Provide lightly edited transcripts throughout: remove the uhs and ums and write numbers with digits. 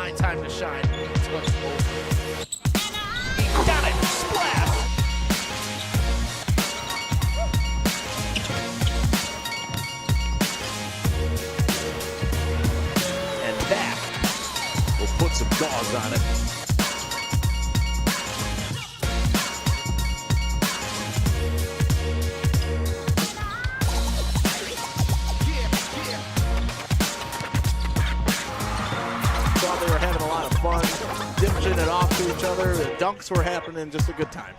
My time to shine. Touch over. He got it. Splash. And back. We'll put some gauze on it. They were having a lot of fun, dishing it off to each other. The dunks were happening, just a good time.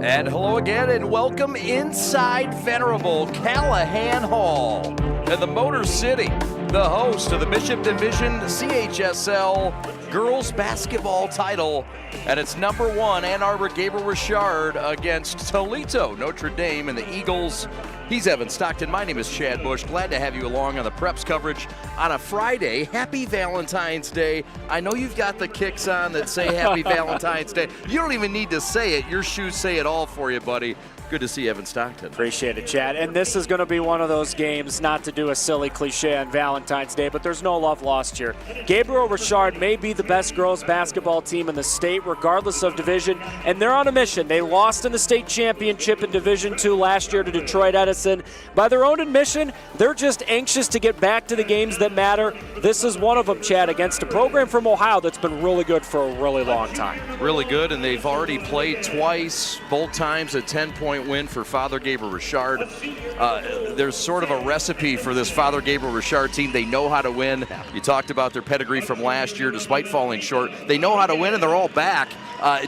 And hello again, and welcome inside Venerable Callahan Hall in the Motor City, the host of the Bishop Division CHSL girls basketball title, and it's number 1 Ann Arbor Gabriel Richard against Toledo Notre Dame and the Eagles. He's Evan Stockton. My name is Chad Bush. Glad to have you along on the Preps coverage on a Friday. Happy Valentine's Day. I know you've got the kicks on that say Happy Valentine's Day. You don't even need to say it. Your shoes say it all for you, buddy. Good to see Evan Stockton. Appreciate it, Chad. And this is going to be one of those games, not to do a silly cliche on Valentine's Day, but there's no love lost here. Gabriel Richard may be the best girls basketball team in the state, regardless of division, and they're on a mission. They lost in the state championship in Division II last year to Detroit Edison. By their own admission, they're just anxious to get back to the games that matter. This is one of them, Chad, against a program from Ohio that's been really good for a really long time. Really good, and they've already played twice, both times a 10-point win for Father Gabriel Richard. There's sort of a recipe for this Father Gabriel Richard team. They know how to win. You talked about their pedigree from last year despite falling short. They know how to win, and they're all back.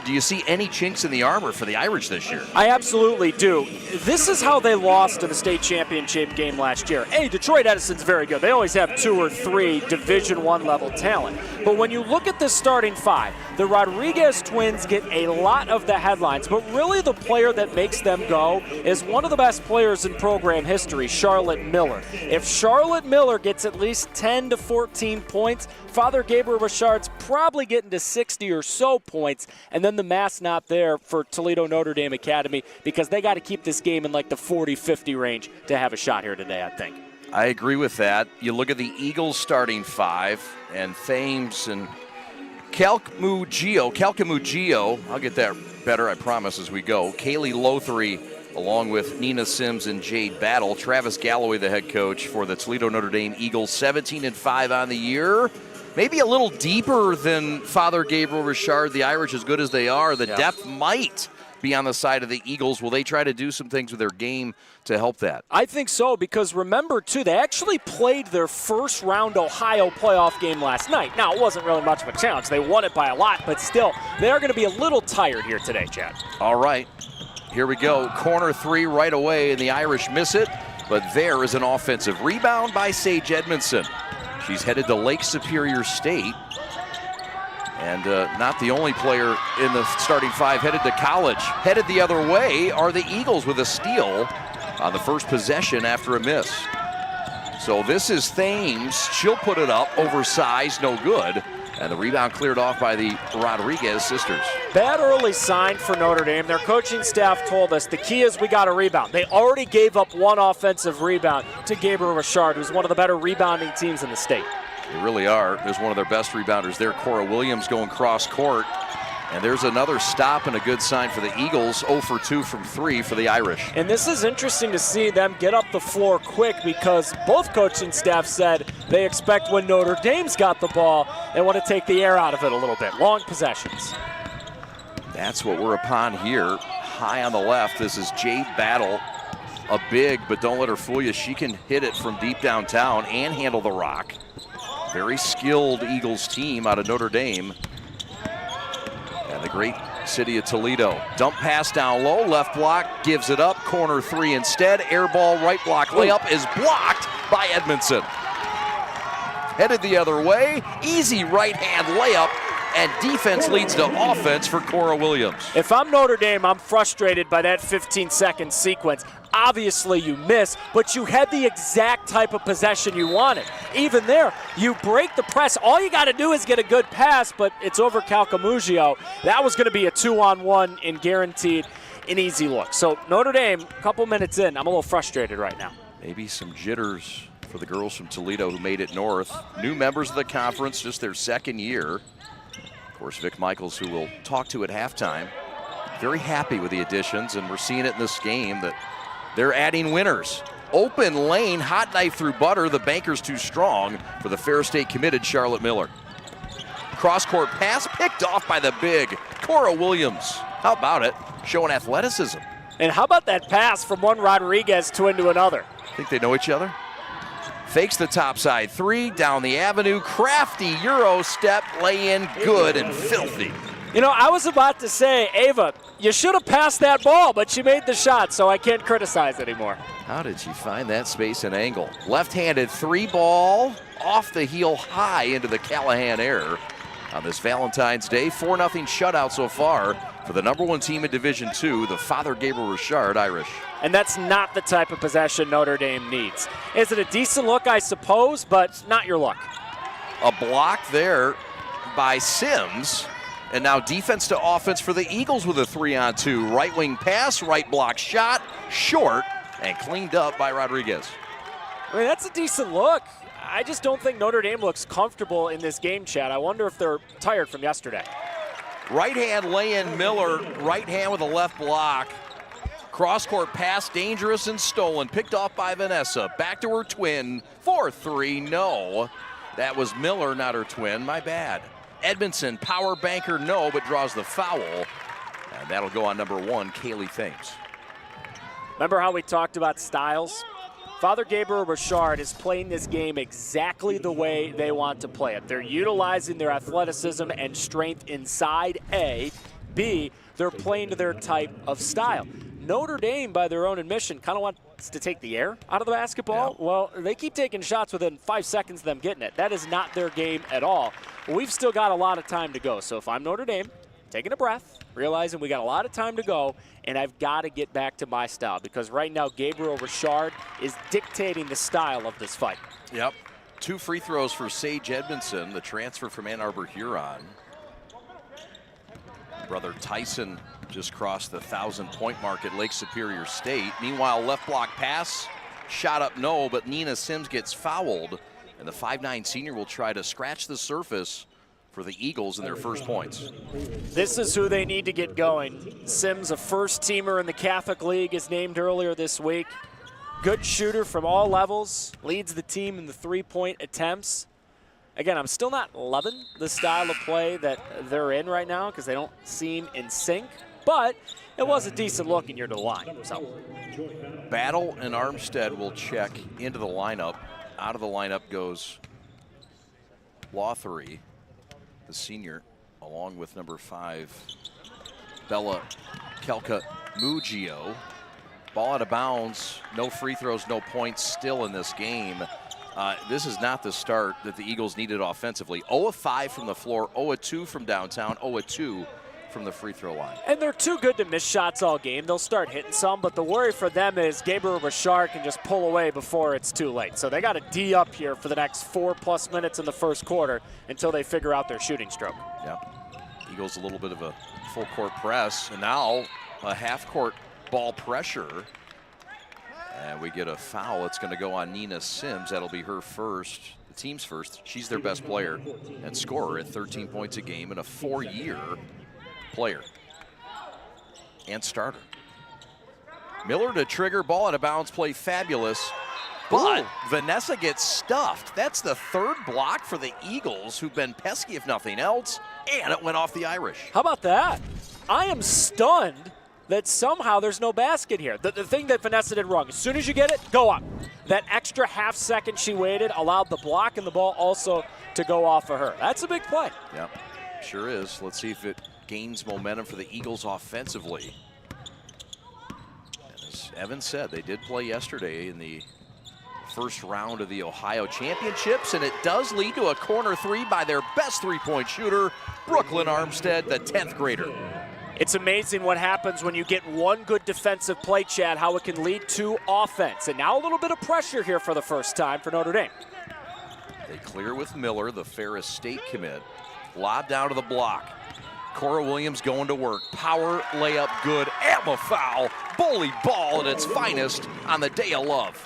Do you see any chinks in the armor for the Irish this year? I absolutely do. This is how they lost in the state championship game last year. Hey, Detroit Edison's very good. They always have 2 or 3 Division I level talent. But when you look at this starting 5, the Rodriguez twins get a lot of the headlines, but really the player that makes them go is one of the best players in program history, Charlotte Miller. If Charlotte Miller gets at least 10 to 14 points, Father Gabriel Richard's probably getting to 60 or so points, and then the math's not there for Toledo Notre Dame Academy because they got to keep this game in like the 40-50 range to have a shot here today, I think. I agree with that. You look at the Eagles starting 5, and Thames and Calcamugio, I'll get that better, I promise, as we go. Kaylee Lothry, along with Nina Sims and Jade Battle. Travis Galloway, the head coach for the Toledo Notre Dame Eagles, 17-5 on the year. Maybe a little deeper than Father Gabriel Richard. The Irish, as good as they are, the depth might be on the side of the Eagles. Will they try to do some things with their game to help that? I think so, because remember, too, they actually played their first round Ohio playoff game last night. Now, it wasn't really much of a challenge. They won it by a lot, but still, they're going to be a little tired here today, Chad. All right, here we go. Corner 3 right away, and the Irish miss it, but there is an offensive rebound by Sage Edmondson. She's headed to Lake Superior State. And not the only player in the starting 5 headed to college. Headed the other way are the Eagles with a steal on the first possession after a miss. So this is Thames. She'll put it up, oversized, no good. And the rebound cleared off by the Rodriguez sisters. Bad early sign for Notre Dame. Their coaching staff told us the key is we got to rebound. They already gave up 1 offensive rebound to Gabriel Richard, who's one of the better rebounding teams in the state. They really are. There's one of their best rebounders there, Cora Williams, going cross court. And there's another stop and a good sign for the Eagles. 0 for 2 from 3 for the Irish. And this is interesting to see them get up the floor quick because both coaching staff said they expect when Notre Dame's got the ball, they want to take the air out of it a little bit. Long possessions. That's what we're upon here. High on the left, this is Jade Battle. A big, but don't let her fool you. She can hit it from deep downtown and handle the rock. Very skilled Eagles team out of Notre Dame. And the great city of Toledo. Dump pass down low, left block, gives it up, corner 3 instead. Air ball, right block, layup is blocked by Edmondson. Headed the other way, easy right hand layup And defense leads to offense for Cora Williams. If I'm Notre Dame, I'm frustrated by that 15-second sequence. Obviously you miss, but you had the exact type of possession you wanted. Even there, you break the press. All you got to do is get a good pass, but it's over Calcamugio. That was going to be a 2-on-1 and guaranteed an easy look. So Notre Dame, a couple minutes in, I'm a little frustrated right now. Maybe some jitters for the girls from Toledo who made it north. New members of the conference, just their second year. Of course, Vic Michaels, who we'll talk to at halftime, very happy with the additions, and we're seeing it in this game that they're adding winners. Open lane, hot knife through butter. The banker's too strong for the Fair State committed Charlotte Miller. Cross-court pass picked off by the big Cora Williams. How about it? Showing athleticism. And how about that pass from one Rodriguez to into another? Think they know each other? Fakes the topside three, down the avenue. Crafty Euro step, lay in, good and filthy. You know, I was about to say, Ava, you should have passed that ball, but she made the shot, so I can't criticize anymore. How did she find that space and angle? Left-handed three ball, off the heel high into the Callahan air. On this Valentine's Day, 4-0 shutout so far for the #1 team in Division II, the Father Gabriel Richard Irish. And that's not the type of possession Notre Dame needs. Is it a decent look, I suppose, but not your luck. A block there by Sims. And now defense to offense for the Eagles with a 3-on-2. Right wing pass, right block shot, short, and cleaned up by Rodriguez. I mean, that's a decent look. I just don't think Notre Dame looks comfortable in this game, Chad. I wonder if they're tired from yesterday. Right hand lay-in Miller, right hand with a left block. Cross-court pass, dangerous and stolen. Picked off by Vanessa. Back to her twin. 4-3, no. That was Miller, not her twin. My bad. Edmondson, power banker, no, but draws the foul. And that'll go on #1, Kaylee Thames. Remember how we talked about styles? Father Gabriel Richard is playing this game exactly the way they want to play it. They're utilizing their athleticism and strength inside, A. B, they're playing to their type of style. Notre Dame, by their own admission, kind of wants to take the air out of the basketball. Yeah. Well, they keep taking shots within 5 seconds of them getting it. That is not their game at all. We've still got a lot of time to go. So if I'm Notre Dame, taking a breath, realizing we got a lot of time to go, and I've got to get back to my style because right now Gabriel Richard is dictating the style of this fight. Yep. 2 free throws for Sage Edmondson, the transfer from Ann Arbor Huron. Brother Tyson just crossed the 1,000-point mark at Lake Superior State. Meanwhile, left block pass, shot up no, but Nina Sims gets fouled, and the 5'9" senior will try to scratch the surface for the Eagles in their first points. This is who they need to get going. Sims, a first-teamer in the Catholic League, is named earlier this week. Good shooter from all levels, leads the team in the three-point attempts. Again, I'm still not loving the style of play that they're in right now because they don't seem in sync, but it was a decent look and you're to the line. So, Battle and Armstead will check into the lineup. Out of the lineup goes Lothery, the senior, along with number 5, Bella Calcamugio. Ball out of bounds, no free throws, no points still in this game. This is not the start that the Eagles needed offensively. 0 of 5 from the floor, 0 of 2 from downtown, 0 of 2 from the free throw line. And they're too good to miss shots all game. They'll start hitting some, but the worry for them is Gabriel Richard can just pull away before it's too late. So they got to D up here for the next 4+ minutes in the first quarter until they figure out their shooting stroke. Yep. Eagles a little bit of a full court press, and now a half court ball pressure. And we get a foul. It's going to go on Nina Sims. That'll be her first, the team's first. She's their best player and scorer at 13 points a game and a 4-year player and starter. Miller to trigger, ball out of bounds, play fabulous. But Vanessa gets stuffed. That's the 3rd block for the Eagles, who've been pesky if nothing else, and it went off the Irish. How about that? I am stunned that somehow there's no basket here. The thing that Vanessa did wrong, as soon as you get it, go up. That extra half second she waited allowed the block and the ball also to go off of her. That's a big play. Yep, sure is. Let's see if it gains momentum for the Eagles offensively. And as Evan said, they did play yesterday in the first round of the Ohio Championships, and it does lead to a corner three by their best three-point shooter, Brooklyn Armstead, the 10th grader. It's amazing what happens when you get one good defensive play, Chad, how it can lead to offense. And now a little bit of pressure here for the first time for Notre Dame. They clear with Miller, the Ferris State commit. Lob down to the block. Cora Williams going to work. Power layup good. And a foul. Bully ball at its finest on the day of love.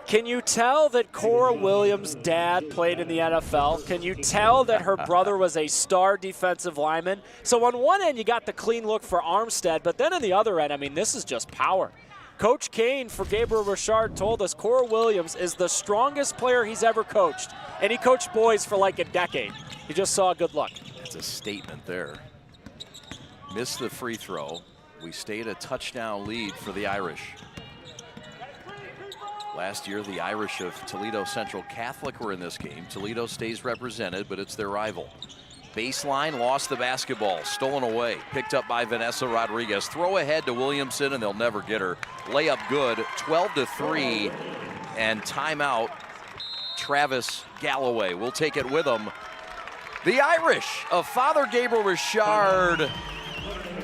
Can you tell that Cora Williams' dad played in the NFL? Can you tell that her brother was a star defensive lineman? So on one end, you got the clean look for Armstead, but then on the other end, I mean, this is just power. Coach Kane for Gabriel Richard told us Cora Williams is the strongest player he's ever coached, and he coached boys for like a decade. He just saw good luck. That's a statement there. Missed the free throw. We stayed a touchdown lead for the Irish. Last year, the Irish of Toledo Central Catholic were in this game. Toledo stays represented, but it's their rival. Baseline, lost the basketball, stolen away, picked up by Vanessa Rodriguez. Throw ahead to Williamson, and they'll never get her. Layup good, 12-3, and timeout, Travis Galloway will take it with him. The Irish of Father Gabriel Richard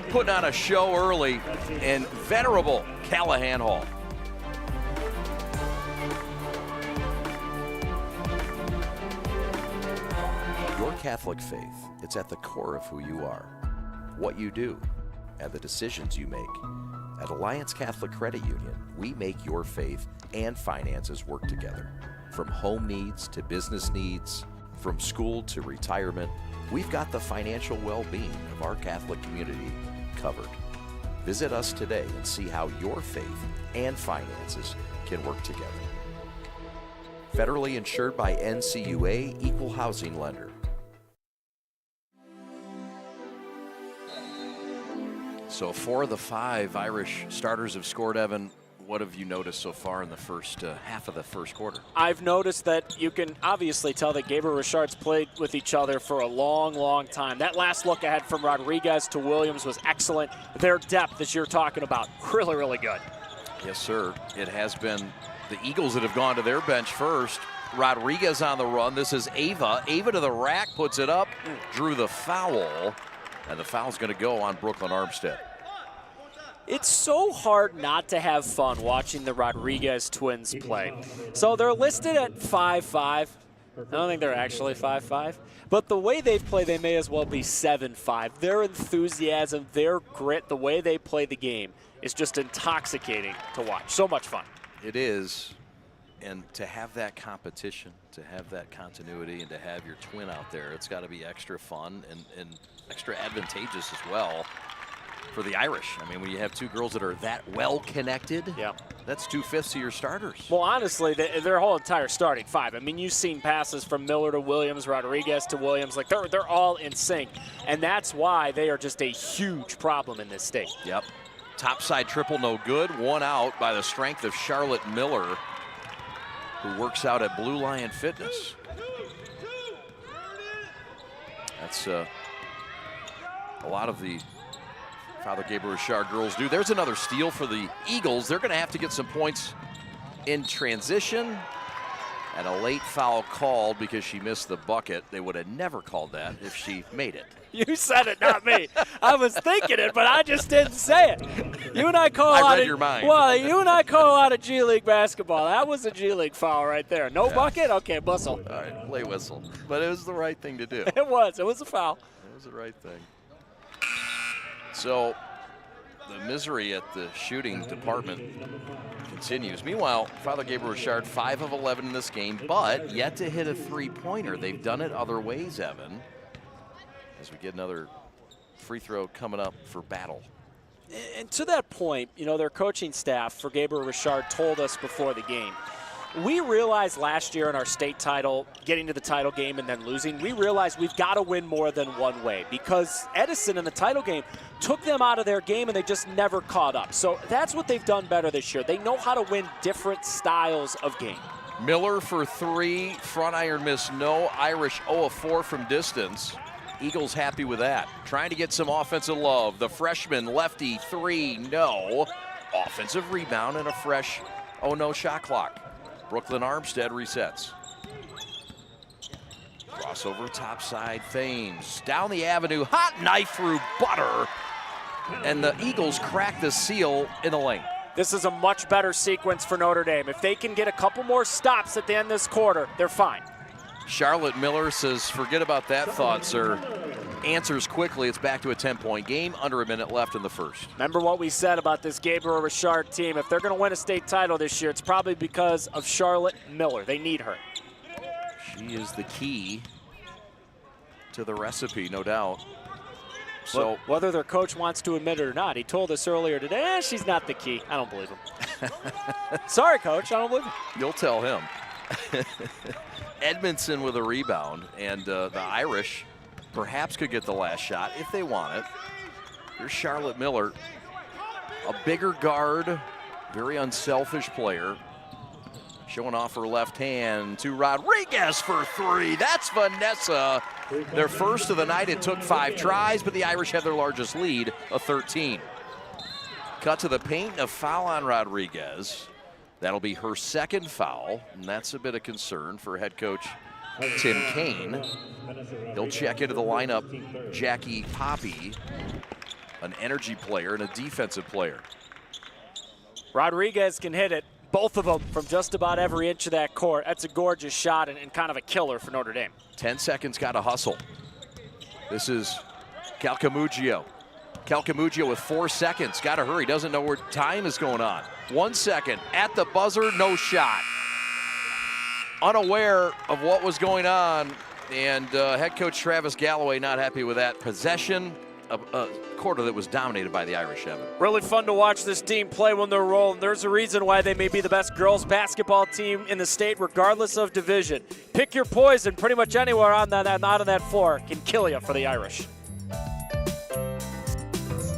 putting on a show early in venerable Callahan Hall. Your Catholic faith, it's at the core of who you are, what you do, and the decisions you make. At Alliance Catholic Credit Union, we make your faith and finances work together. From home needs to business needs, from school to retirement, we've got the financial well-being of our Catholic community covered. Visit us today and see how your faith and finances can work together. Federally insured by NCUA, Equal Housing Lender. So 4 of the 5 Irish starters have scored, Evan. What have you noticed so far in the first half of the first quarter? I've noticed that you can obviously tell that Gabriel Richard's played with each other for a long, long time. That last look ahead from Rodriguez to Williams was excellent. Their depth, as you're talking about, really, really good. Yes, sir. It has been the Eagles that have gone to their bench first. Rodriguez on the run. This is Ava. Ava to the rack, puts it up, drew the foul, and the foul's going to go on Brooklyn Armstead. It's so hard not to have fun watching the Rodriguez twins play. So they're listed at 5'5". I don't think they're actually 5'5", but the way they play, they may as well be 7'5". Their enthusiasm, their grit, the way they play the game is just intoxicating to watch. So much fun. It is, and to have that competition, to have that continuity, and to have your twin out there, it's got to be extra fun and extra advantageous as well for the Irish. I mean, when you have two girls that are that well connected, yeah, that's 2/5 of your starters. Well, honestly, their whole entire starting five. I mean, you've seen passes from Miller to Williams, Rodriguez to Williams. Like, they're all in sync, and that's why they are just a huge problem in this state. Yep. Topside triple, no good. One out by the strength of Charlotte Miller, who works out at Blue Lion Fitness. That's a lot of the Father Gabriel Richard girls do. There's another steal for the Eagles. They're going to have to get some points in transition, and a late foul called because she missed the bucket. They would have never called that if she made it. You said it, not me. I was thinking it, but I just didn't say it. You and I call I out read your mind. Well, you and I call out a G League basketball. That was a G League foul right there. No bucket? Okay, whistle. All right, play whistle. But it was the right thing to do. It was a foul. It was the right thing. So the misery at the shooting department continues. Meanwhile, Father Gabriel Richard, 5 of 11 in this game, but yet to hit a three-pointer. They've done it other ways, Evan. As we get another free throw coming up for Battle. And to that point, you know, their coaching staff for Gabriel Richard told us before the game, we realized last year in our state title, getting to the title game and then losing, we realized we've got to win more than one way because Edison in the title game took them out of their game and they just never caught up. So that's what they've done better this year. They know how to win different styles of game. Miller for 3, front iron miss, no. Irish 0 of 4 from distance. Eagles happy with that. Trying to get some offensive love. The freshman lefty 3, no. Offensive rebound and a fresh, oh no, shot clock. Brooklyn Armstead resets. Crossover, top side, Thames. Down the avenue, hot knife through butter. And the Eagles crack the seal in the lane. This is a much better sequence for Notre Dame. If they can get a couple more stops at the end of this quarter, they're fine. Charlotte Miller says, forget about that thought, sir. Answers quickly. It's back to a 10-point game, under a minute left in the first. Remember what we said about this Gabriel Richard team. If they're going to win a state title this year, it's probably because of Charlotte Miller. They need her. She is the key to the recipe, no doubt. So whether their coach wants to admit it or not, he told us earlier today, she's not the key. I don't believe him. Sorry, coach, I don't believe him. You'll tell him. Edmondson with a rebound, and the Irish perhaps could get the last shot if they want it. Here's Charlotte Miller, a bigger guard, very unselfish player. Showing off her left hand to Rodriguez for three. That's Vanessa. Their first of the night. It took 5 tries, but the Irish have their largest lead, a 13. Cut to the paint, a foul on Rodriguez. That'll be her second foul, and that's a bit of concern for head coach Tim Kaine. He'll check into the lineup Jackie Poppy, an energy player and a defensive player. Rodriguez can hit it. Both of them from just about every inch of that court. That's a gorgeous shot and kind of a killer for Notre Dame. 10 seconds, got to hustle. This is Calcamugio. Calcamugio with 4 seconds, got to hurry, doesn't know where time is going on. 1 second, at the buzzer, no shot. Unaware of what was going on, and head coach Travis Galloway not happy with that possession. A quarter that was dominated by the Irish, Evan. Really fun to watch this team play when they're rolling. There's a reason why they may be the best girls basketball team in the state, regardless of division. Pick your poison. Pretty much anywhere on that out on that floor can kill you for the Irish.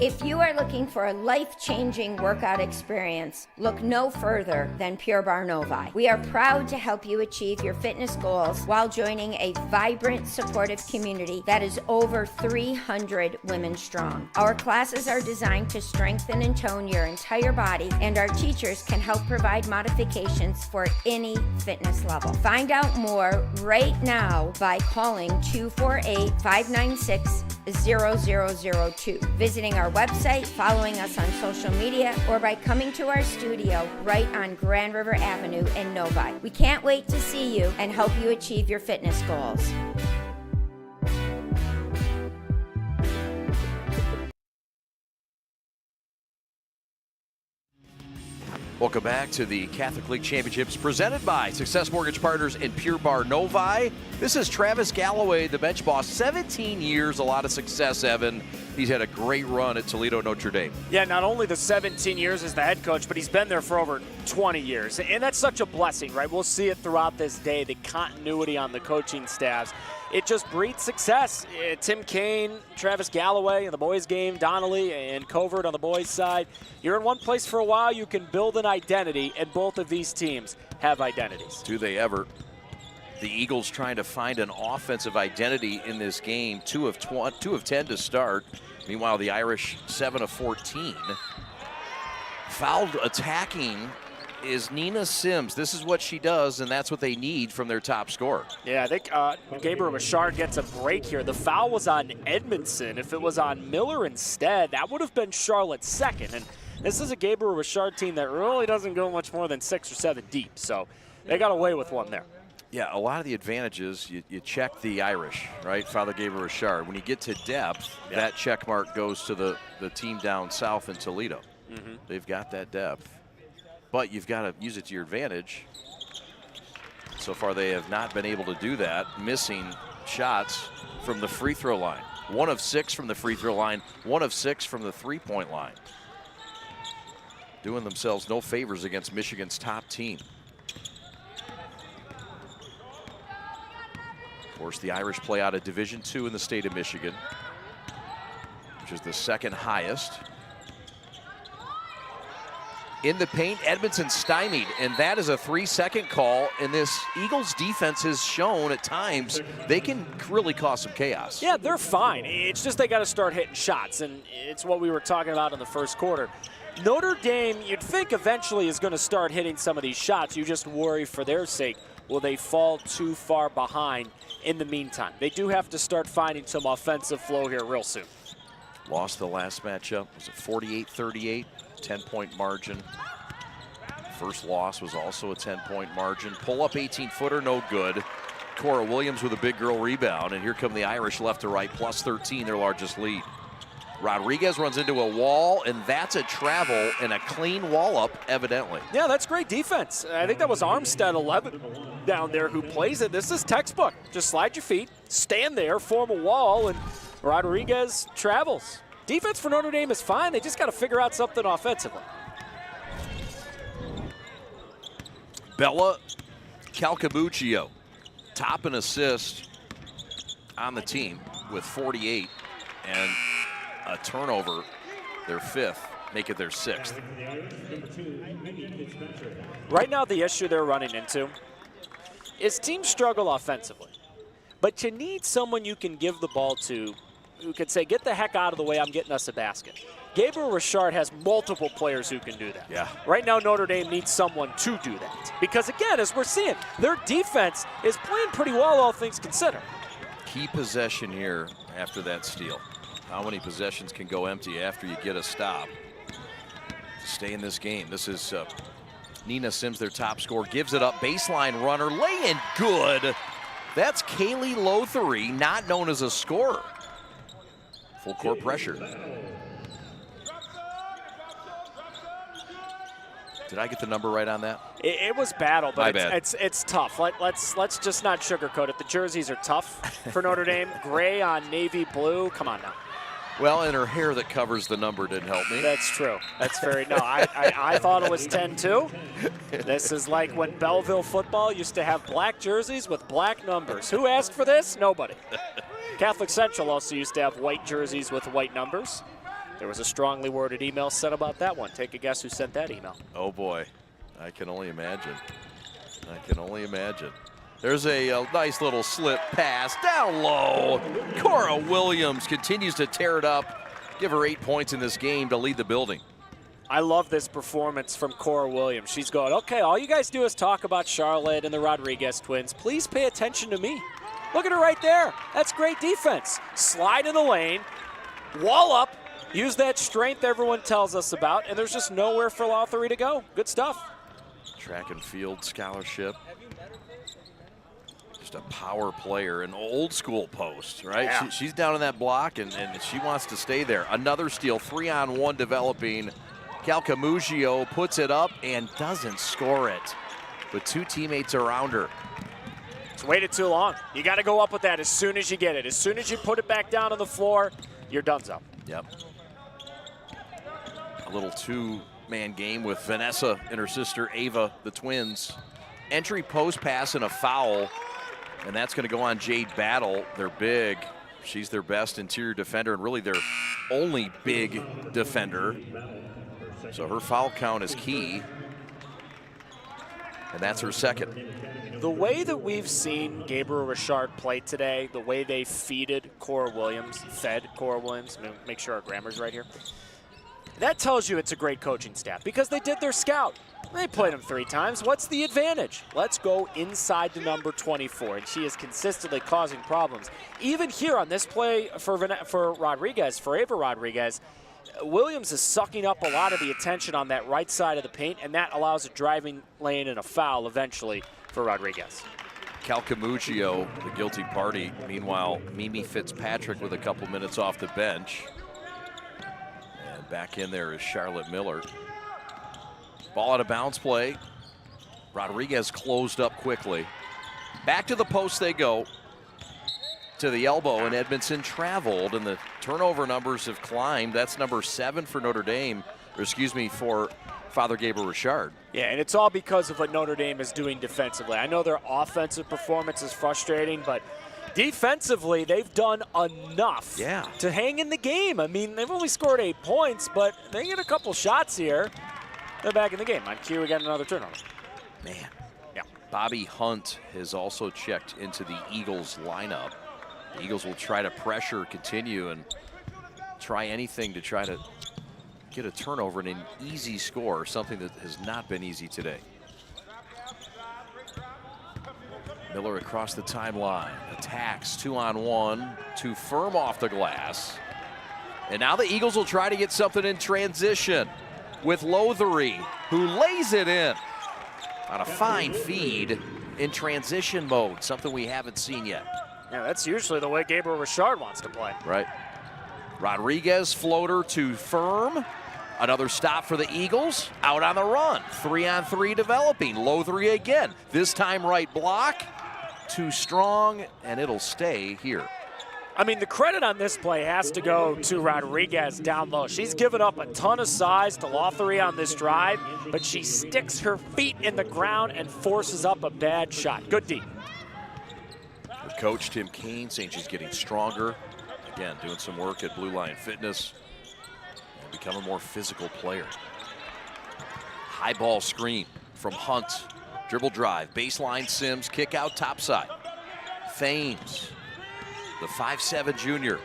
If you are looking for a life-changing workout experience, look no further than Pure Barre Novi. We are proud to help you achieve your fitness goals while joining a vibrant, supportive community that is over 300 women strong. Our classes are designed to strengthen and tone your entire body, and our teachers can help provide modifications for any fitness level. Find out more right now by calling 248-596-0002, visiting our website, following us on social media, or by coming to our studio right on Grand River Avenue in Novi. We can't wait to see you and help you achieve your fitness goals. Welcome back to the Catholic League Championships presented by Success Mortgage Partners and Pure Barre Novi. This is Travis Galloway, the bench boss. 17 years, a lot of success, Evan. He's had a great run at Toledo Notre Dame. Yeah, not only the 17 years as the head coach, but he's been there for over 20 years. And that's such a blessing, right? We'll see it throughout this day, the continuity on the coaching staffs. It just breeds success. Tim Kaine, Travis Galloway in the boys' game, Donnelly and Covert on the boys' side. You're in one place for a while, you can build an identity, and both of these teams have identities. Do they ever? The Eagles trying to find an offensive identity in this game. 2 of 10 to start. Meanwhile, the Irish 7 of 14. Fouled attacking is Nina Sims. This is what she does, and that's what they need from their top scorer. Yeah, I think Gabriel Richard gets a break here. The foul was on Edmondson. If it was on Miller instead, that would have been Charlotte's second. And this is a Gabriel Richard team that really doesn't go much more than 6 or 7 deep. So they got away with one there. Yeah, a lot of the advantages, you check the Irish, right? Father Gabriel Richard. When you get to depth, that check mark goes to the team down south in Toledo. They've got that depth. But you've got to use it to your advantage. So far, they have not been able to do that, missing shots from the free throw line. 1 of 6 from the free throw line, 1 of 6 from the three-point line. Doing themselves no favors against Michigan's top team. Of course, the Irish play out of Division II in the state of Michigan, which is the second highest. in the paint. Edmondson stymied, and that is a 3-second call. And this Eagles defense has shown at times they can really cause some chaos. Yeah, they're fine. It's just they got to start hitting shots, and it's what we were talking about in the first quarter. Notre Dame, you'd think eventually is going to start hitting some of these shots. You just worry for their sake, will they fall too far behind in the meantime? They do have to start finding some offensive flow here real soon. Lost the last matchup. Was it 48-38? 10-point margin. First loss was also a 10-point margin. Pull up 18-footer, no good. Cora Williams with a big girl rebound, and here come the Irish left to right, plus 13, their largest lead. Rodriguez runs into a wall, and that's a travel and a clean wall up, evidently. Yeah, that's great defense. I think that was Armstead 11 down there who plays it. This is textbook. Just slide your feet, stand there, form a wall, and Rodriguez travels. Defense for Notre Dame is fine. They just got to figure out something offensively. Bella Calcabuccio, top in assist on the team with 48, and a turnover, their 5th, make it their 6th. Right now, the issue they're running into is teams struggle offensively, but you need someone you can give the ball to who can say, get the heck out of the way, I'm getting us a basket. Gabriel Richard has multiple players who can do that. Yeah. Right now, Notre Dame needs someone to do that. Because again, as we're seeing, their defense is playing pretty well, all things considered. Key possession here after that steal. How many possessions can go empty after you get a stop to stay in this game? This is Nina Sims, their top scorer, gives it up, baseline runner, lay in good. That's Kaylee Lothery, not known as a scorer. Full court pressure. Did I get the number right on that? It was battle, but it's tough. Let's just not sugarcoat it. The jerseys are tough for Notre Dame. Gray on navy blue. Come on now. Well, and her hair that covers the number didn't help me. That's true. That's very, no, I thought it was 10 too. This is like when Belleville football used to have black jerseys with black numbers. Who asked for this? Nobody. Catholic Central also used to have white jerseys with white numbers. There was a strongly worded email sent about that one. Take a guess who sent that email. Oh boy, I can only imagine. I can only imagine. There's a nice little slip pass down low. Cora Williams continues to tear it up. Give her 8 points in this game to lead the building. I love this performance from Cora Williams. She's going, okay, all you guys do is talk about Charlotte and the Rodriguez twins. Please pay attention to me. Look at her right there. That's great defense. Slide in the lane, wall up, use that strength everyone tells us about, and there's just nowhere for Lothery to go. Good stuff. Track and field scholarship. Just a power player, an old school post, right? Yeah. She's down in that block, and she wants to stay there. Another steal, 3-on-1 developing. Calcabuccio puts it up and doesn't score it, with 2 teammates around her. It's waited too long. You got to go up with that as soon as you get it. As soon as you put it back down on the floor, you're donezo. Yep. A little 2-man game with Vanessa and her sister Ava, the twins. Entry post pass and a foul, and that's going to go on Jade Battle. They're big. She's their best interior defender and really their only big defender. So her foul count is key, and that's her 2nd. The way that we've seen Gabriel Richard play today, the way they fed Cora Williams, make sure our grammar's right here, that tells you it's a great coaching staff because they did their scout. They played him 3 times. What's the advantage? Let's go inside the number 24, and she is consistently causing problems. Even here on this play for Rodriguez, for Ava Rodriguez, Williams is sucking up a lot of the attention on that right side of the paint, and that allows a driving lane and a foul eventually for Rodriguez. Calcabuccio, the guilty party. Meanwhile, Mimi Fitzpatrick with a couple minutes off the bench. And back in there is Charlotte Miller. Ball out of bounds play. Rodriguez closed up quickly. Back to the post they go. To the elbow, and Edmondson traveled, and the turnover numbers have climbed. That's number 7 for Notre Dame, or excuse me, for Father Gabriel Richard. Yeah, and it's all because of what Notre Dame is doing defensively. I know their offensive performance is frustrating, but defensively, they've done enough to hang in the game. I mean, they've only scored 8 points, but they get a couple shots here. they're back in the game. On cue, we got another turnover. Man. Yeah. Bobby Hunt has also checked into the Eagles lineup. The Eagles will try to pressure, continue, and try anything to try to get a turnover and an easy score, something that has not been easy today. Miller across the timeline, attacks 2-on-1, too firm off the glass. And now the Eagles will try to get something in transition with Lothery, who lays it in on a fine feed in transition mode, something we haven't seen yet. Yeah, that's usually the way Gabriel Richard wants to play. Right. Rodriguez, floater too firm. Another stop for the Eagles, out on the run. 3-on-3 developing, Lothery again. This time right block, too strong, and it'll stay here. I mean, the credit on this play has to go to Rodriguez down low. She's given up a ton of size to Lothery on this drive, but she sticks her feet in the ground and forces up a bad shot. Good D. With Coach Tim Kane saying she's getting stronger. Again, doing some work at Blue Line Fitness and become a more physical player. High ball screen from Hunt. Dribble drive, baseline Sims, kick out topside. Thames, the 5'7" junior,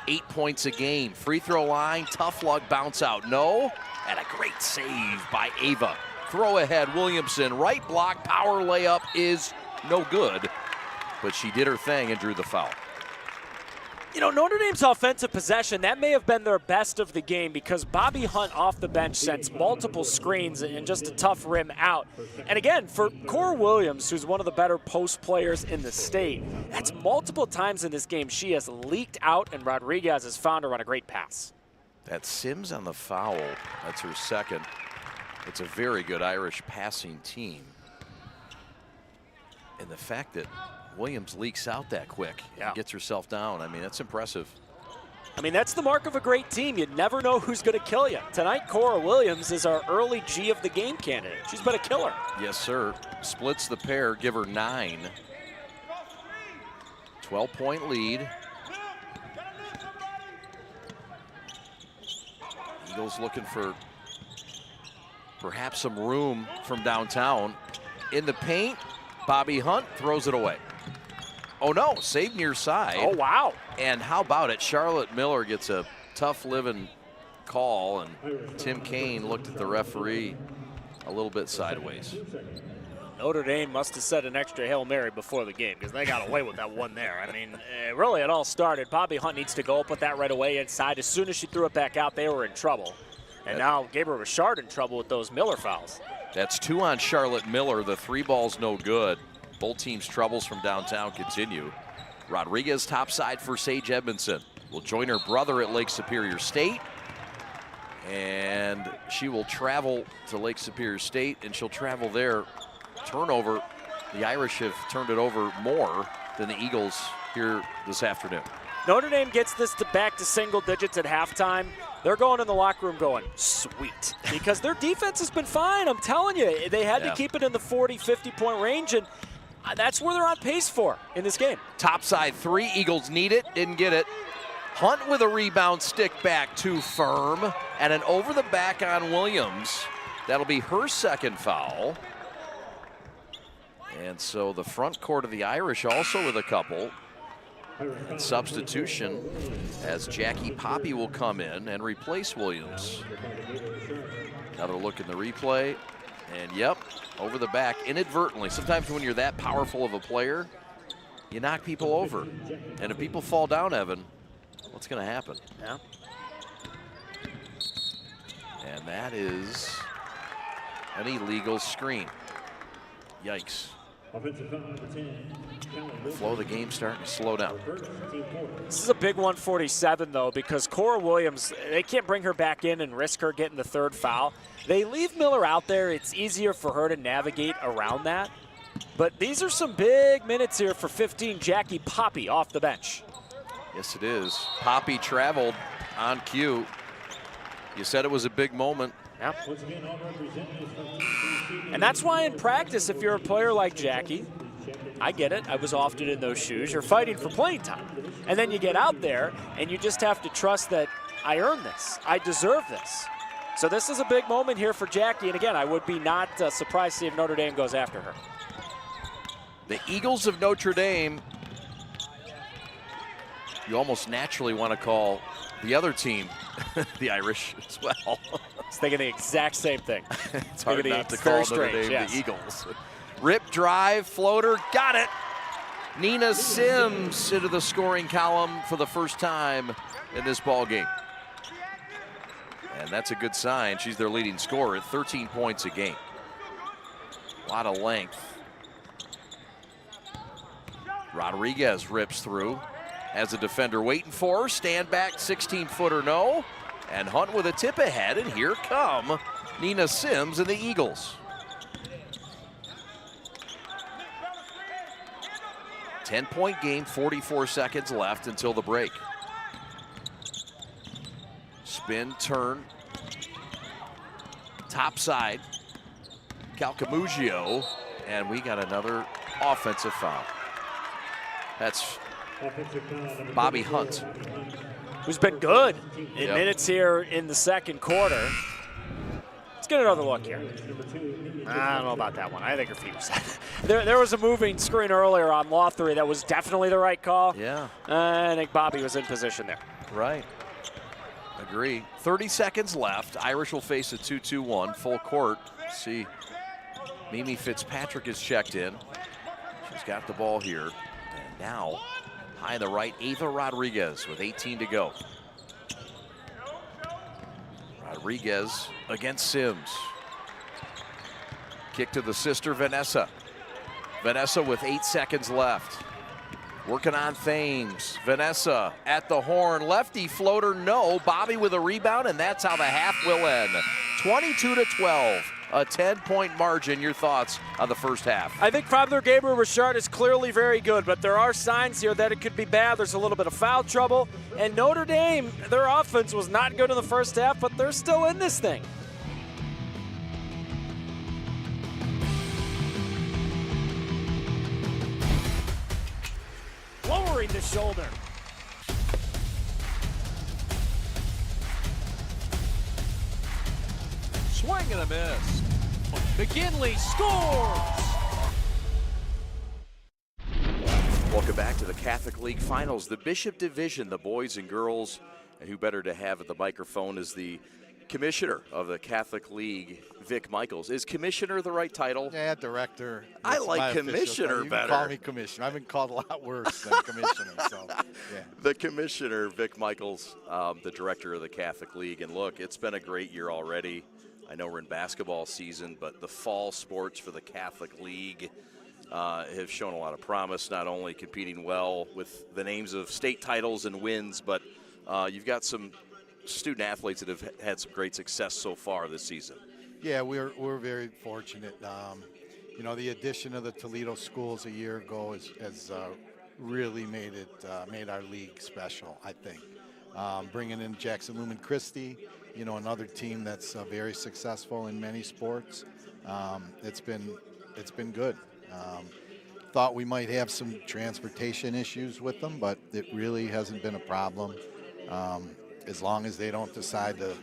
8 points a game. Free throw line, tough luck, bounce out, no. And a great save by Ava. Throw ahead, Williamson, right block, power layup is no good. But she did her thing and drew the foul. You know, Notre Dame's offensive possession, that may have been their best of the game because Bobby Hunt off the bench sends multiple screens and just a tough rim out. And again, for Cora Williams, who's one of the better post players in the state, that's multiple times in this game she has leaked out and Rodriguez has found her on a great pass. That's Sims on the foul. That's her second. It's a very good Irish passing team. And the fact that Williams leaks out that quick and gets herself down, I mean, that's impressive. I mean, that's the mark of a great team. You never know who's going to kill you. Tonight, Cora Williams is our early G of the game candidate. She's been a killer. Yes, sir. Splits the pair, give her 9. 12-point lead. Eagles looking for perhaps some room from downtown. In the paint, Bobby Hunt throws it away. Oh no, saved near side. Oh wow. And how about it? Charlotte Miller gets a tough living call, and Tim Kane looked at the referee a little bit sideways. Notre Dame must have said an extra Hail Mary before the game because they got away with that one there. I mean, really it all started. Bobby Hunt needs to go up with that right away inside. As soon as she threw it back out, they were in trouble. And now Gabriel Richard in trouble with those Miller fouls. That's 2 on Charlotte Miller. The 3 ball's no good. Both teams' troubles from downtown continue. Rodriguez topside for Sage Edmondson. Will join her brother at Lake Superior State. And she will travel to Lake Superior State, and she'll travel there. Turnover. The Irish have turned it over more than the Eagles here this afternoon. Notre Dame gets this back to single digits at halftime. They're going in the locker room going, sweet. Because their defense has been fine, I'm telling you. They had to keep it in the 40, 50-point range, and that's where they're on pace for in this game. Topside 3, Eagles need it, didn't get it. Hunt with a rebound, stick back, too firm, and an over the back on Williams. That'll be her second foul. And so the front court of the Irish also with a couple. And substitution as Jackie Poppy will come in and replace Williams. Another look in the replay, and yep, over the back inadvertently. Sometimes when you're that powerful of a player, you knock people over. And if people fall down, Evan, what's going to happen? Yeah. And that is an illegal screen. Yikes. The flow of the game starting to slow down. This is a big 147, though, because Cora Williams, they can't bring her back in and risk her getting the third foul. They leave Miller out there. It's easier for her to navigate around that. But these are some big minutes here for 15, Jackie Poppy off the bench. Yes, it is. Poppy traveled on cue. You said it was a big moment. Yeah. And that's why in practice, if you're a player like Jackie, I get it. I was often in those shoes. You're fighting for playing time. And then you get out there, and you just have to trust that I earned this. I deserve this. So this is a big moment here for Jackie, and again, I would be not surprised to see if Notre Dame goes after her. The Eagles of Notre Dame, you almost naturally want to call the other team the Irish as well. I was thinking the exact same thing. It's hard not to call Notre Dame yes. the Eagles. Rip drive, floater, got it. Nina Sims into the scoring column for the first time in this ball game. And that's a good sign. She's their leading scorer at 13 points a game. A lot of length. Rodriguez rips through. Has a defender waiting for her. Stand back, 16-footer no. And Hunt with a tip ahead, and here come Nina Sims and the Eagles. 10-point game, 44 seconds left until the break. Spin, turn, top side. Calcamugio, and we got another offensive foul. That's Bobby Hunt, who's been good in minutes here in the second quarter. Let's get another look here. I don't know about that one. I think refused. there was a moving screen earlier on Law 3 that was definitely the right call. Yeah. I think Bobby was in position there. Right. Agree. 30 seconds left. Irish will face a 2-2-1 full court. See, Mimi Fitzpatrick is checked in. She's got the ball here. And now, high in the right, Ava Rodriguez with 18 to go. Rodriguez against Sims. Kick to the sister, Vanessa. Vanessa with 8 seconds left. Working on Thames. Vanessa at the horn. Lefty floater, no. Bobby with a rebound, and that's how the half will end. 22-12, a 10-point margin. Your thoughts on the first half? I think Father Gabriel Richard is clearly very good, but there are signs here that it could be bad. There's a little bit of foul trouble, and Notre Dame, their offense was not good in the first half, but they're still in this thing. Lowering the shoulder. Swing and a miss. McGinley scores! Welcome back to the Catholic League Finals, the Bishop Division, the boys and girls. And who better to have at the microphone is the commissioner of the Catholic League, Vic Michaels. Is commissioner the right title? Yeah, director. I like commissioner better. You can call me commissioner. I've been called a lot worse than commissioner. So, yeah. The commissioner, Vic Michaels, the director of the Catholic League. And look, it's been a great year already. I know we're in basketball season, but the fall sports for the Catholic League have shown a lot of promise, not only competing well with the names of state titles and wins, but you've got some student athletes that have had some great success so far this season. Yeah, we're very fortunate. You know, the addition of the Toledo schools a year ago has really made our league special, I think. Bringing in Jackson Lumen Christi, you know, another team that's very successful in many sports. It's been good. Thought we might have some transportation issues with them, but it really hasn't been a problem. As long as they don't decide to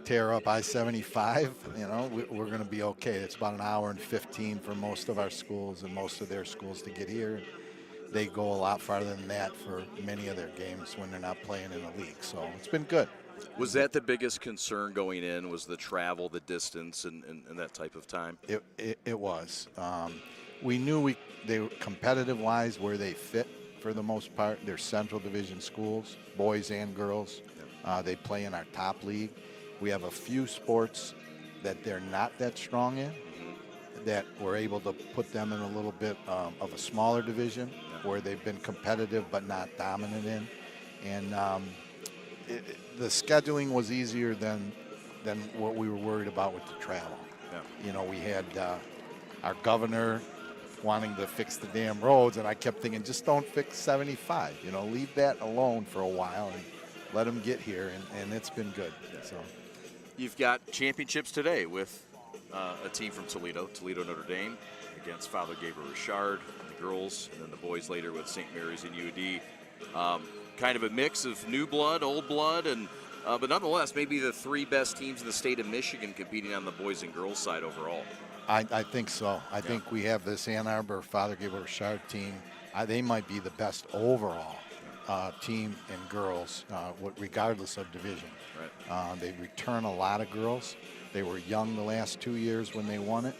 tear up I-75, you know, we're going to be okay. It's about an hour and 15 for most of our schools and most of their schools to get here. They go a lot farther than that for many of their games when they're not playing in the league. So it's been good. Was that the biggest concern going in, was the travel, the distance, and that type of time? It was. We knew they were competitive-wise where they fit for the most part. They're Central Division schools, boys and girls. They play in our top league. We have a few sports that they're not that strong in, that we're able to put them in a little bit of a smaller division where they've been competitive but not dominant in. And the scheduling was easier than what we were worried about with the travel. Yeah. You know, we had our governor wanting to fix the damn roads, and I kept thinking, just don't fix 75. You know, leave that alone for a while and let them get here, and it's been good. So, you've got championships today with a team from Toledo, Notre Dame, against Father Gabriel Richard, the girls, and then the boys later with St. Mary's and UD. Kind of a mix of new blood, old blood, and But nonetheless, maybe the 3 best teams in the state of Michigan competing on the boys and girls side overall. I think so. I think we have this Ann Arbor Father Gabriel Richard team. They might be the best overall team in girls, regardless of division. Right. They return a lot of girls. They were young the last 2 years when they won it.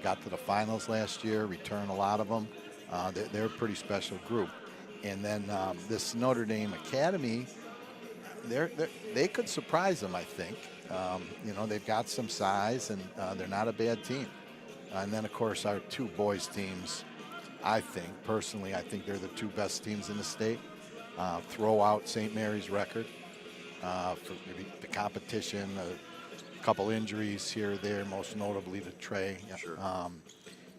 Got to the finals last year, returned a lot of them. They're a pretty special group. And then this Notre Dame Academy, they could surprise them, I think. You know, they've got some size, and they're not a bad team. And then, of course, our 2 boys teams, I think they're the 2 best teams in the state. Throw out St. Mary's record for the competition, a couple injuries here or there, most notably to Trey. Sure.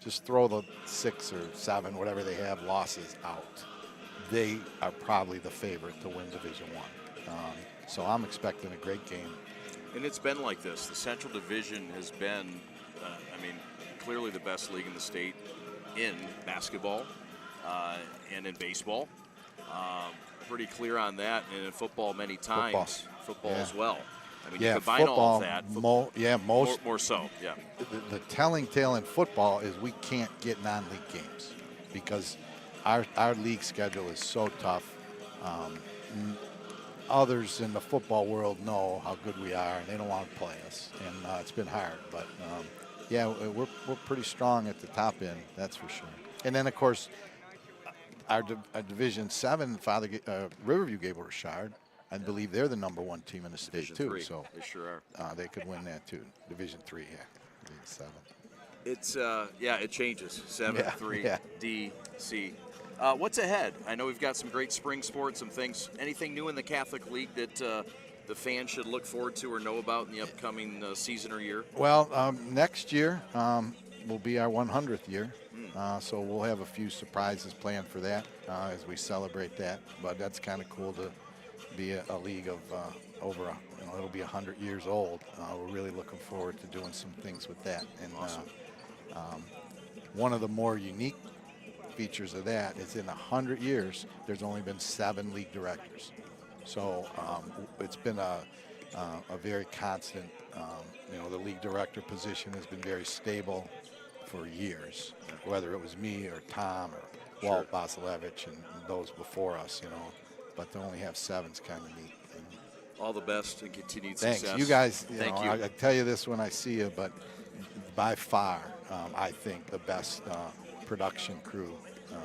Just throw the 6 or 7, whatever they have, losses out. They are probably the favorite to win Division I. So I'm expecting a great game. And it's been like this. The Central Division has been, clearly the best league in the state in basketball and in baseball. Pretty clear on that, and in football many times. Football as well. I mean, you combine football, all of that. More so. The telling tale in football is we can't get non-league games because our league schedule is so tough. Others in the football world know how good we are, and they don't want to play us, and it's been hard. But we're pretty strong at the top end, that's for sure. And then, of course, our Division 7, Riverview Gabriel Richard, I believe they're the #1 team in the state, Division too. 3. So They sure are. they could win that, too. Division 3, Division 7. It's, it changes. 7, 3, D, C. What's ahead? I know we've got some great spring sports, some things. Anything new in the Catholic League that the fans should look forward to or know about in the upcoming season or year? Well, next year will be our 100th year. So we'll have a few surprises planned for that as we celebrate that. But that's kind of cool to be a league of it'll be 100 years old. We're really looking forward to doing some things with that. And awesome. One of the more unique features of that is in 100 years, there's only been 7 league directors. So it's been a very constant, the league director position has been very stable for years, whether it was me or Tom or Walt Vasilevich and those before us, but to only have 7's kind of neat. And all the best and continued thanks. success. You guys, Thank you. I tell you this when I see you, but by far, I think the best production crew.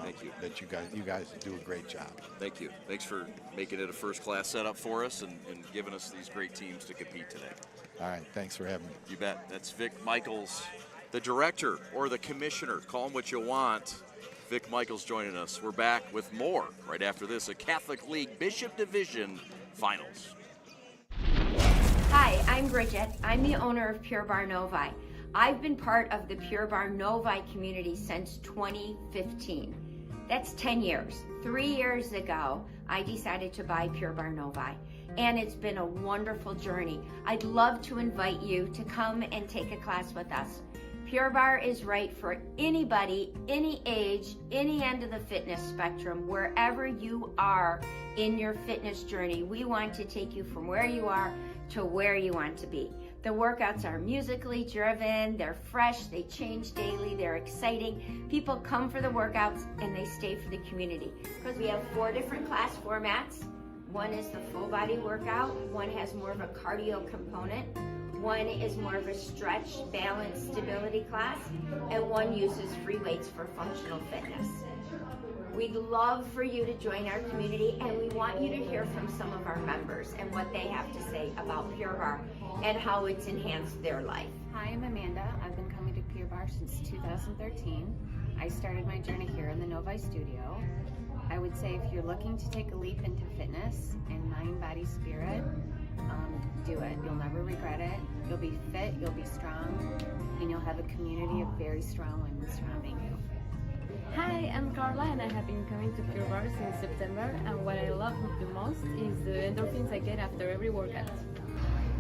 Thank you. That you guys do a great job. Thank you. Thanks for making it a first-class setup for us and giving us these great teams to compete today. All right, thanks for having me. You bet. That's Vic Michaels, the director or the commissioner. Call him what you want. Vic Michaels joining us. We're back with more right after this, a Catholic League Bishop Division Finals. Hi, I'm Bridget. I'm the owner of Pure Barre Novi. I've been part of the Pure Barre Novi community since 2015. That's 10 years. 3 years ago, I decided to buy Pure Barre Novi, and it's been a wonderful journey. I'd love to invite you to come and take a class with us. Pure Barre is right for anybody, any age, any end of the fitness spectrum, wherever you are in your fitness journey. We want to take you from where you are to where you want to be. The workouts are musically driven, they're fresh, they change daily, they're exciting. People come for the workouts and they stay for the community. Because we have 4 different class formats. One is the full body workout, one has more of a cardio component, one is more of a stretch, balance, stability class, and one uses free weights for functional fitness. We'd love for you to join our community, and we want you to hear from some of our members and what they have to say about Pure Barre and how it's enhanced their life. Hi, I'm Amanda. I've been coming to Pure Barre since 2013. I started my journey here in the Novi studio. I would say if you're looking to take a leap into fitness and mind, body, spirit, do it. You'll never regret it. You'll be fit, you'll be strong, and you'll have a community of very strong women surrounding you. Hi, I'm Carla and I have been coming to Pure Barre since September, and what I love the most is the endorphins I get after every workout.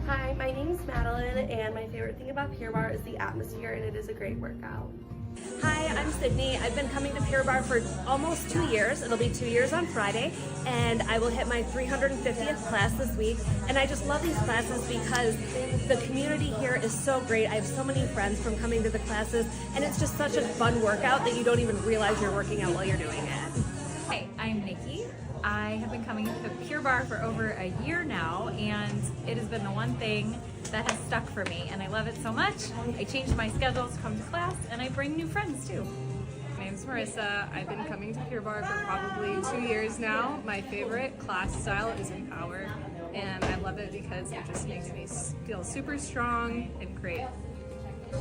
Hi, my name is Madeline, and my favorite thing about Pure Barre is the atmosphere, and it is a great workout. Hi, I'm Sydney. I've been coming to Pure Barre for almost 2 years. It'll be 2 years on Friday, and I will hit my 350th class this week. And I just love these classes because the community here is so great. I have so many friends from coming to the classes, and it's just such a fun workout that you don't even realize you're working out while you're doing it. Hi, I'm Nikki. I have been coming to Pure Barre for over a year now, and it has been the one thing that has stuck for me, and I love it so much. I changed my schedule to come to class, and I bring new friends too. My name's Marissa. I've been coming to Pure Barre for probably 2 years now. My favorite class style is Empower, and I love it because it just makes me feel super strong and great.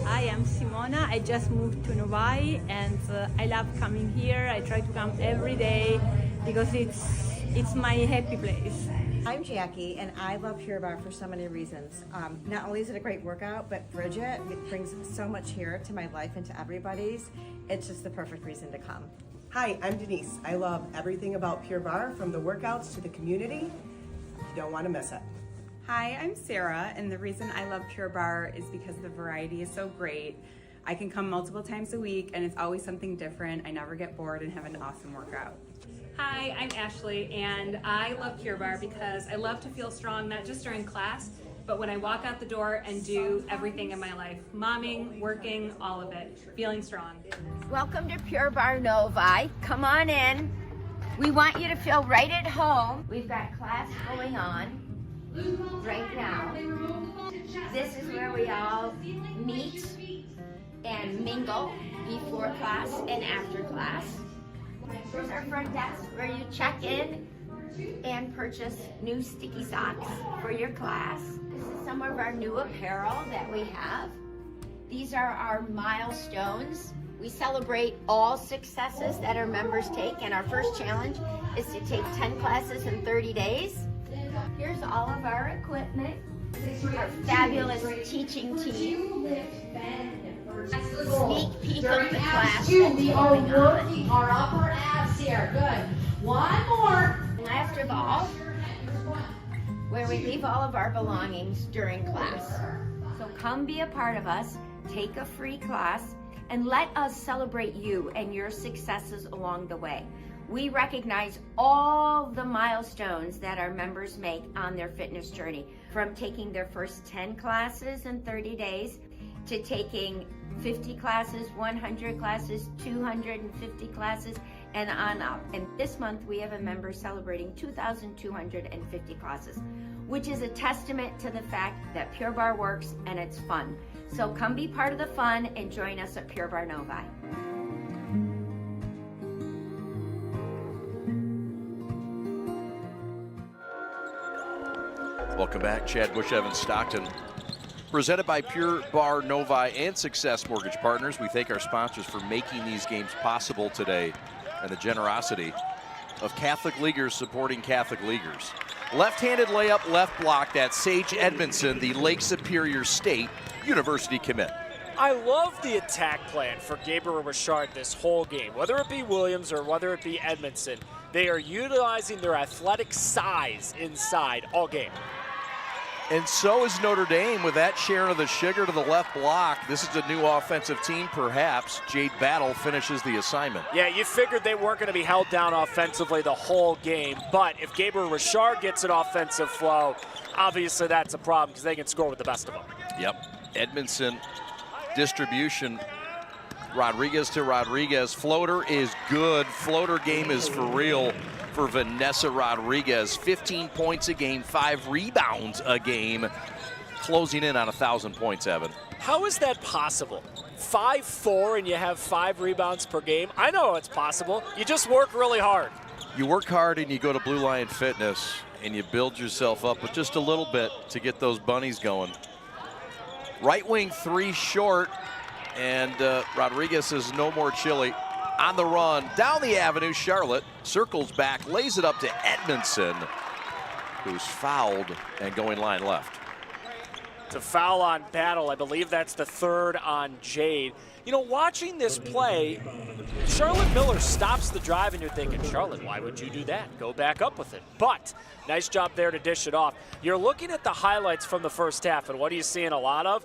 I am Simona. I just moved to Novi, and I love coming here. I try to come every day because it's my happy place. I'm Jackie, and I love Pure Barre for so many reasons. Not only is it a great workout, but Bridget, it brings so much here to my life and to everybody's. It's just the perfect reason to come. Hi, I'm Denise. I love everything about Pure Barre, from the workouts to the community. You don't want to miss it. Hi, I'm Sarah, and the reason I love Pure Barre is because the variety is so great. I can come multiple times a week, and it's always something different. I never get bored and have an awesome workout. Hi, I'm Ashley, and I love Pure Barre because I love to feel strong, not just during class, but when I walk out the door and do everything in my life. Momming, working, all of it. Feeling strong. Welcome to Pure Barre Novi. Come on in. We want you to feel right at home. We've got class going on right now. This is where we all meet and mingle before class and after class. Here's our front desk where you check in and purchase new sticky socks for your class. This is some of our new apparel that we have. These are our milestones. We celebrate all successes that our members take, and our first challenge is to take 10 classes in 30 days. Here's all of our equipment, our fabulous teaching team. Sneak peek of the class that's going on. Our upper abs here. Good. One more. Last of all, where we leave all of our belongings during class. So come be a part of us, take a free class, and let us celebrate you and your successes along the way. We recognize all the milestones that our members make on their fitness journey, from taking their first 10 classes in 30 days to taking 50 classes, 100 classes, 250 classes, and on up. And this month we have a member celebrating 2,250 classes, which is a testament to the fact that Pure Barre works and it's fun. So come be part of the fun and join us at Pure Barre Novi. Welcome back, Chad Bush, Evan Stockton. Presented by Pure Barre Novi and Success Mortgage Partners. We thank our sponsors for making these games possible today, and the generosity of Catholic Leaguers supporting Catholic Leaguers. Left-handed layup, left block. That's Sage Edmondson, the Lake Superior State University commit. I love the attack plan for Gabriel Richard this whole game. Whether it be Williams or whether it be Edmondson, they are utilizing their athletic size inside all game. And so is Notre Dame with that share of the sugar to the left block. This is a new offensive team, perhaps. Jade Battle finishes the assignment. Yeah, you figured they weren't going to be held down offensively the whole game, but if Gabriel Richard gets an offensive flow, obviously that's a problem because they can score with the best of them. Yep. Edmondson distribution. Rodriguez to Rodriguez. Floater is good. Floater game is for real for Vanessa Rodriguez. 15 points a game, 5 rebounds a game, closing in on 1,000 points, Evan. How is that possible? 5'4" and you have 5 rebounds per game? I know it's possible. You just work really hard. You work hard and you go to Blue Lion Fitness and you build yourself up with just a little bit to get those bunnies going. Right wing 3 short, and Rodriguez is no more chilly. On the run, down the avenue, Charlotte circles back, lays it up to Edmondson, who's fouled and going line left. To foul on Battle, I believe that's the 3rd on Jade. You know, watching this play, Charlotte Miller stops the drive and you're thinking, Charlotte, why would you do that? Go back up with it. But nice job there to dish it off. You're looking at the highlights from the first half, and what are you seeing a lot of?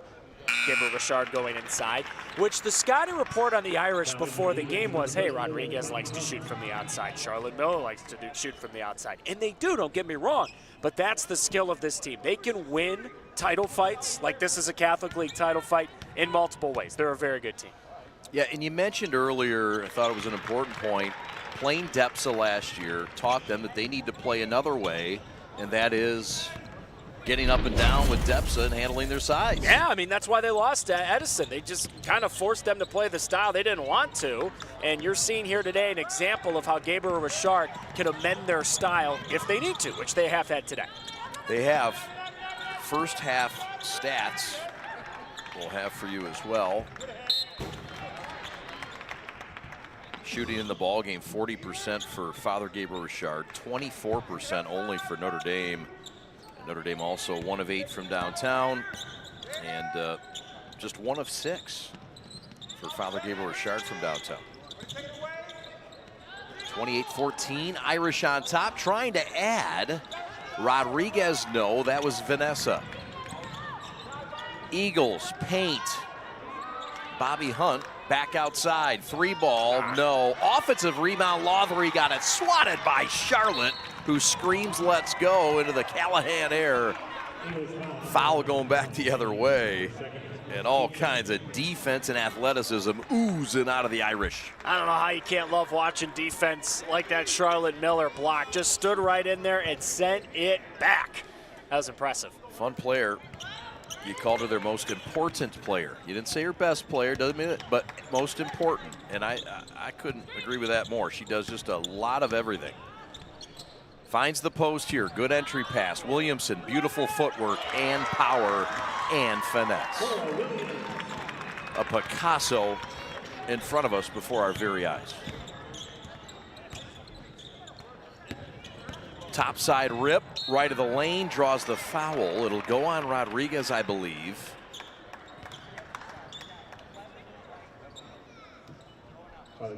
Gabriel Richard going inside, which the scouting report on the Irish before the game was, hey, Rodriguez likes to shoot from the outside. Charlotte Miller likes to shoot from the outside. And they do, don't get me wrong, but that's the skill of this team. They can win title fights, like this is a Catholic League title fight, in multiple ways. They're a very good team. Yeah, and you mentioned earlier, I thought it was an important point, playing DEPSA last year taught them that they need to play another way, and that is getting up and down with DEPSA and handling their size. Yeah, I mean, that's why they lost to Edison. They just kind of forced them to play the style they didn't want to. And you're seeing here today an example of how Gabriel Richard can amend their style if they need to, which they have had today. They have. First half stats we'll have for you as well. Shooting in the ball game, 40% for Father Gabriel Richard, 24% only for Notre Dame. Notre Dame also 1 of 8 from downtown, and just 1 of 6 for Father Gabriel Richard from downtown. 28-14, Irish on top, trying to add. Rodriguez, no, that was Vanessa. Eagles, paint. Bobby Hunt back outside, 3-ball, no. Offensive rebound, Lothery got it swatted by Charlotte, who screams, let's go, into the Callahan air. Foul going back the other way. And all kinds of defense and athleticism oozing out of the Irish. I don't know how you can't love watching defense like that Charlotte Miller block. Just stood right in there and sent it back. That was impressive. Fun player. You called her their most important player. You didn't say her best player, doesn't mean it, but most important. And I couldn't agree with that more. She does just a lot of everything. Finds the post here. Good entry pass. Williamson, beautiful footwork and power and finesse. A Picasso in front of us before our very eyes. Topside rip, right of the lane, draws the foul. It'll go on Rodriguez, I believe.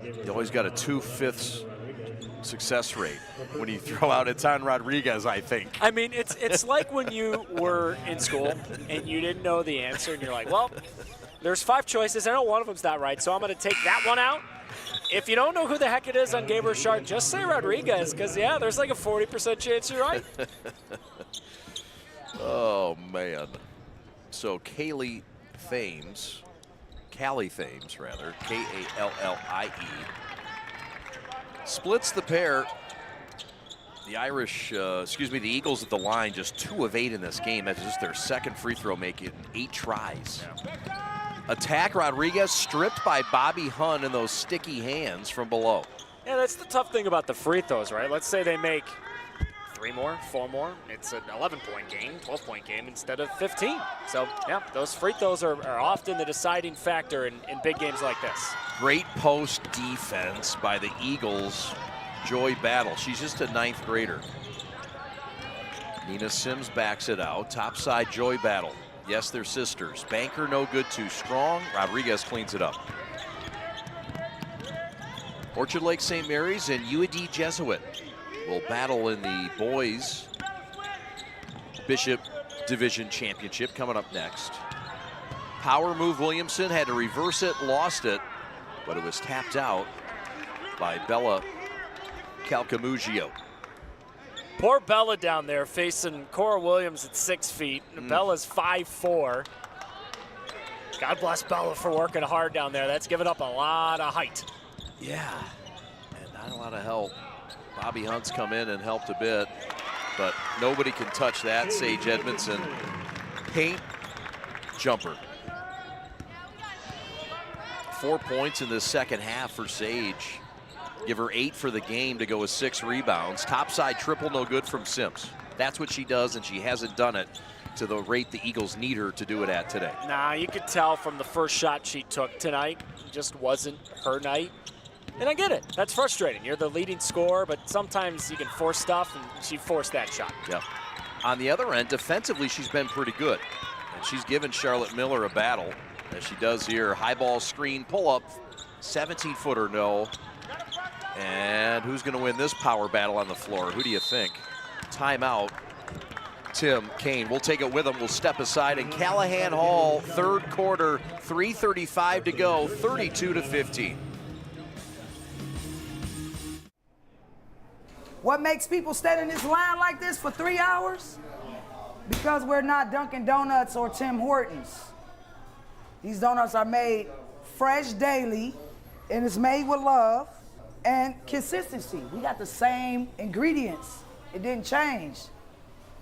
You always got a 2/5 success rate when you throw out it's on Rodriguez, I think. I mean, it's like when you were in school and you didn't know the answer and you're like, well, there's 5 choices. I know one of them's not right, so I'm going to take that one out. If you don't know who the heck it is on Gabriel Richard, just say Rodriguez, because, yeah, there's like a 40% chance you're right. Oh, man. So Callie Thames, rather, K-A-L-L-I-E, splits the pair. The Irish, the Eagles at the line, just 2 of 8 in this game. That's just their second free throw, making 8 tries. Yeah. Attack, Rodriguez stripped by Bobby Hunt in those sticky hands from below. Yeah, that's the tough thing about the free throws, right? Let's say they make 3 more, 4 more. It's an 11-point game, 12-point game instead of 15. So, yeah, those free throws are often the deciding factor in big games like this. Great post defense by the Eagles. Joy Battle, she's just a 9th grader. Nina Sims backs it out. Topside Joy Battle. Yes, they're sisters. Banker no good, too strong. Rodriguez cleans it up. Orchard Lake St. Mary's and UAD Jesuit will battle in the boys Bishop Division Championship coming up next. Power move, Williamson had to reverse it, lost it, but it was tapped out by Bella Calcamugio. Poor Bella down there facing Cora Williams at 6 feet. Bella's 5'4". God bless Bella for working hard down there. That's given up a lot of height. Yeah, and not a lot of help. Bobby Hunt's come in and helped a bit, but nobody can touch that. Sage Edmondson, paint jumper. 4 points in the second half for Sage. Give her 8 for the game to go with 6 rebounds. Topside triple, no good from Sims. That's what she does, and she hasn't done it to the rate the Eagles need her to do it at today. Nah, you could tell from the first shot she took tonight, it just wasn't her night. And I get it. That's frustrating. You're the leading scorer, but sometimes you can force stuff, and she forced that shot. Yep. On the other end, defensively, she's been pretty good. And she's given Charlotte Miller a battle, as she does here. High ball screen, pull up, 17-footer, no. And who's going to win this power battle on the floor? Who do you think? Timeout. Tim Kane. We'll take it with him. We'll step aside. And Callahan Hall, third quarter, 3:35 to go, 32-15. What makes people stand in this line like this for 3 hours? Because we're not Dunkin' Donuts or Tim Hortons. These donuts are made fresh daily, and it's made with love and consistency. We got the same ingredients. It didn't change.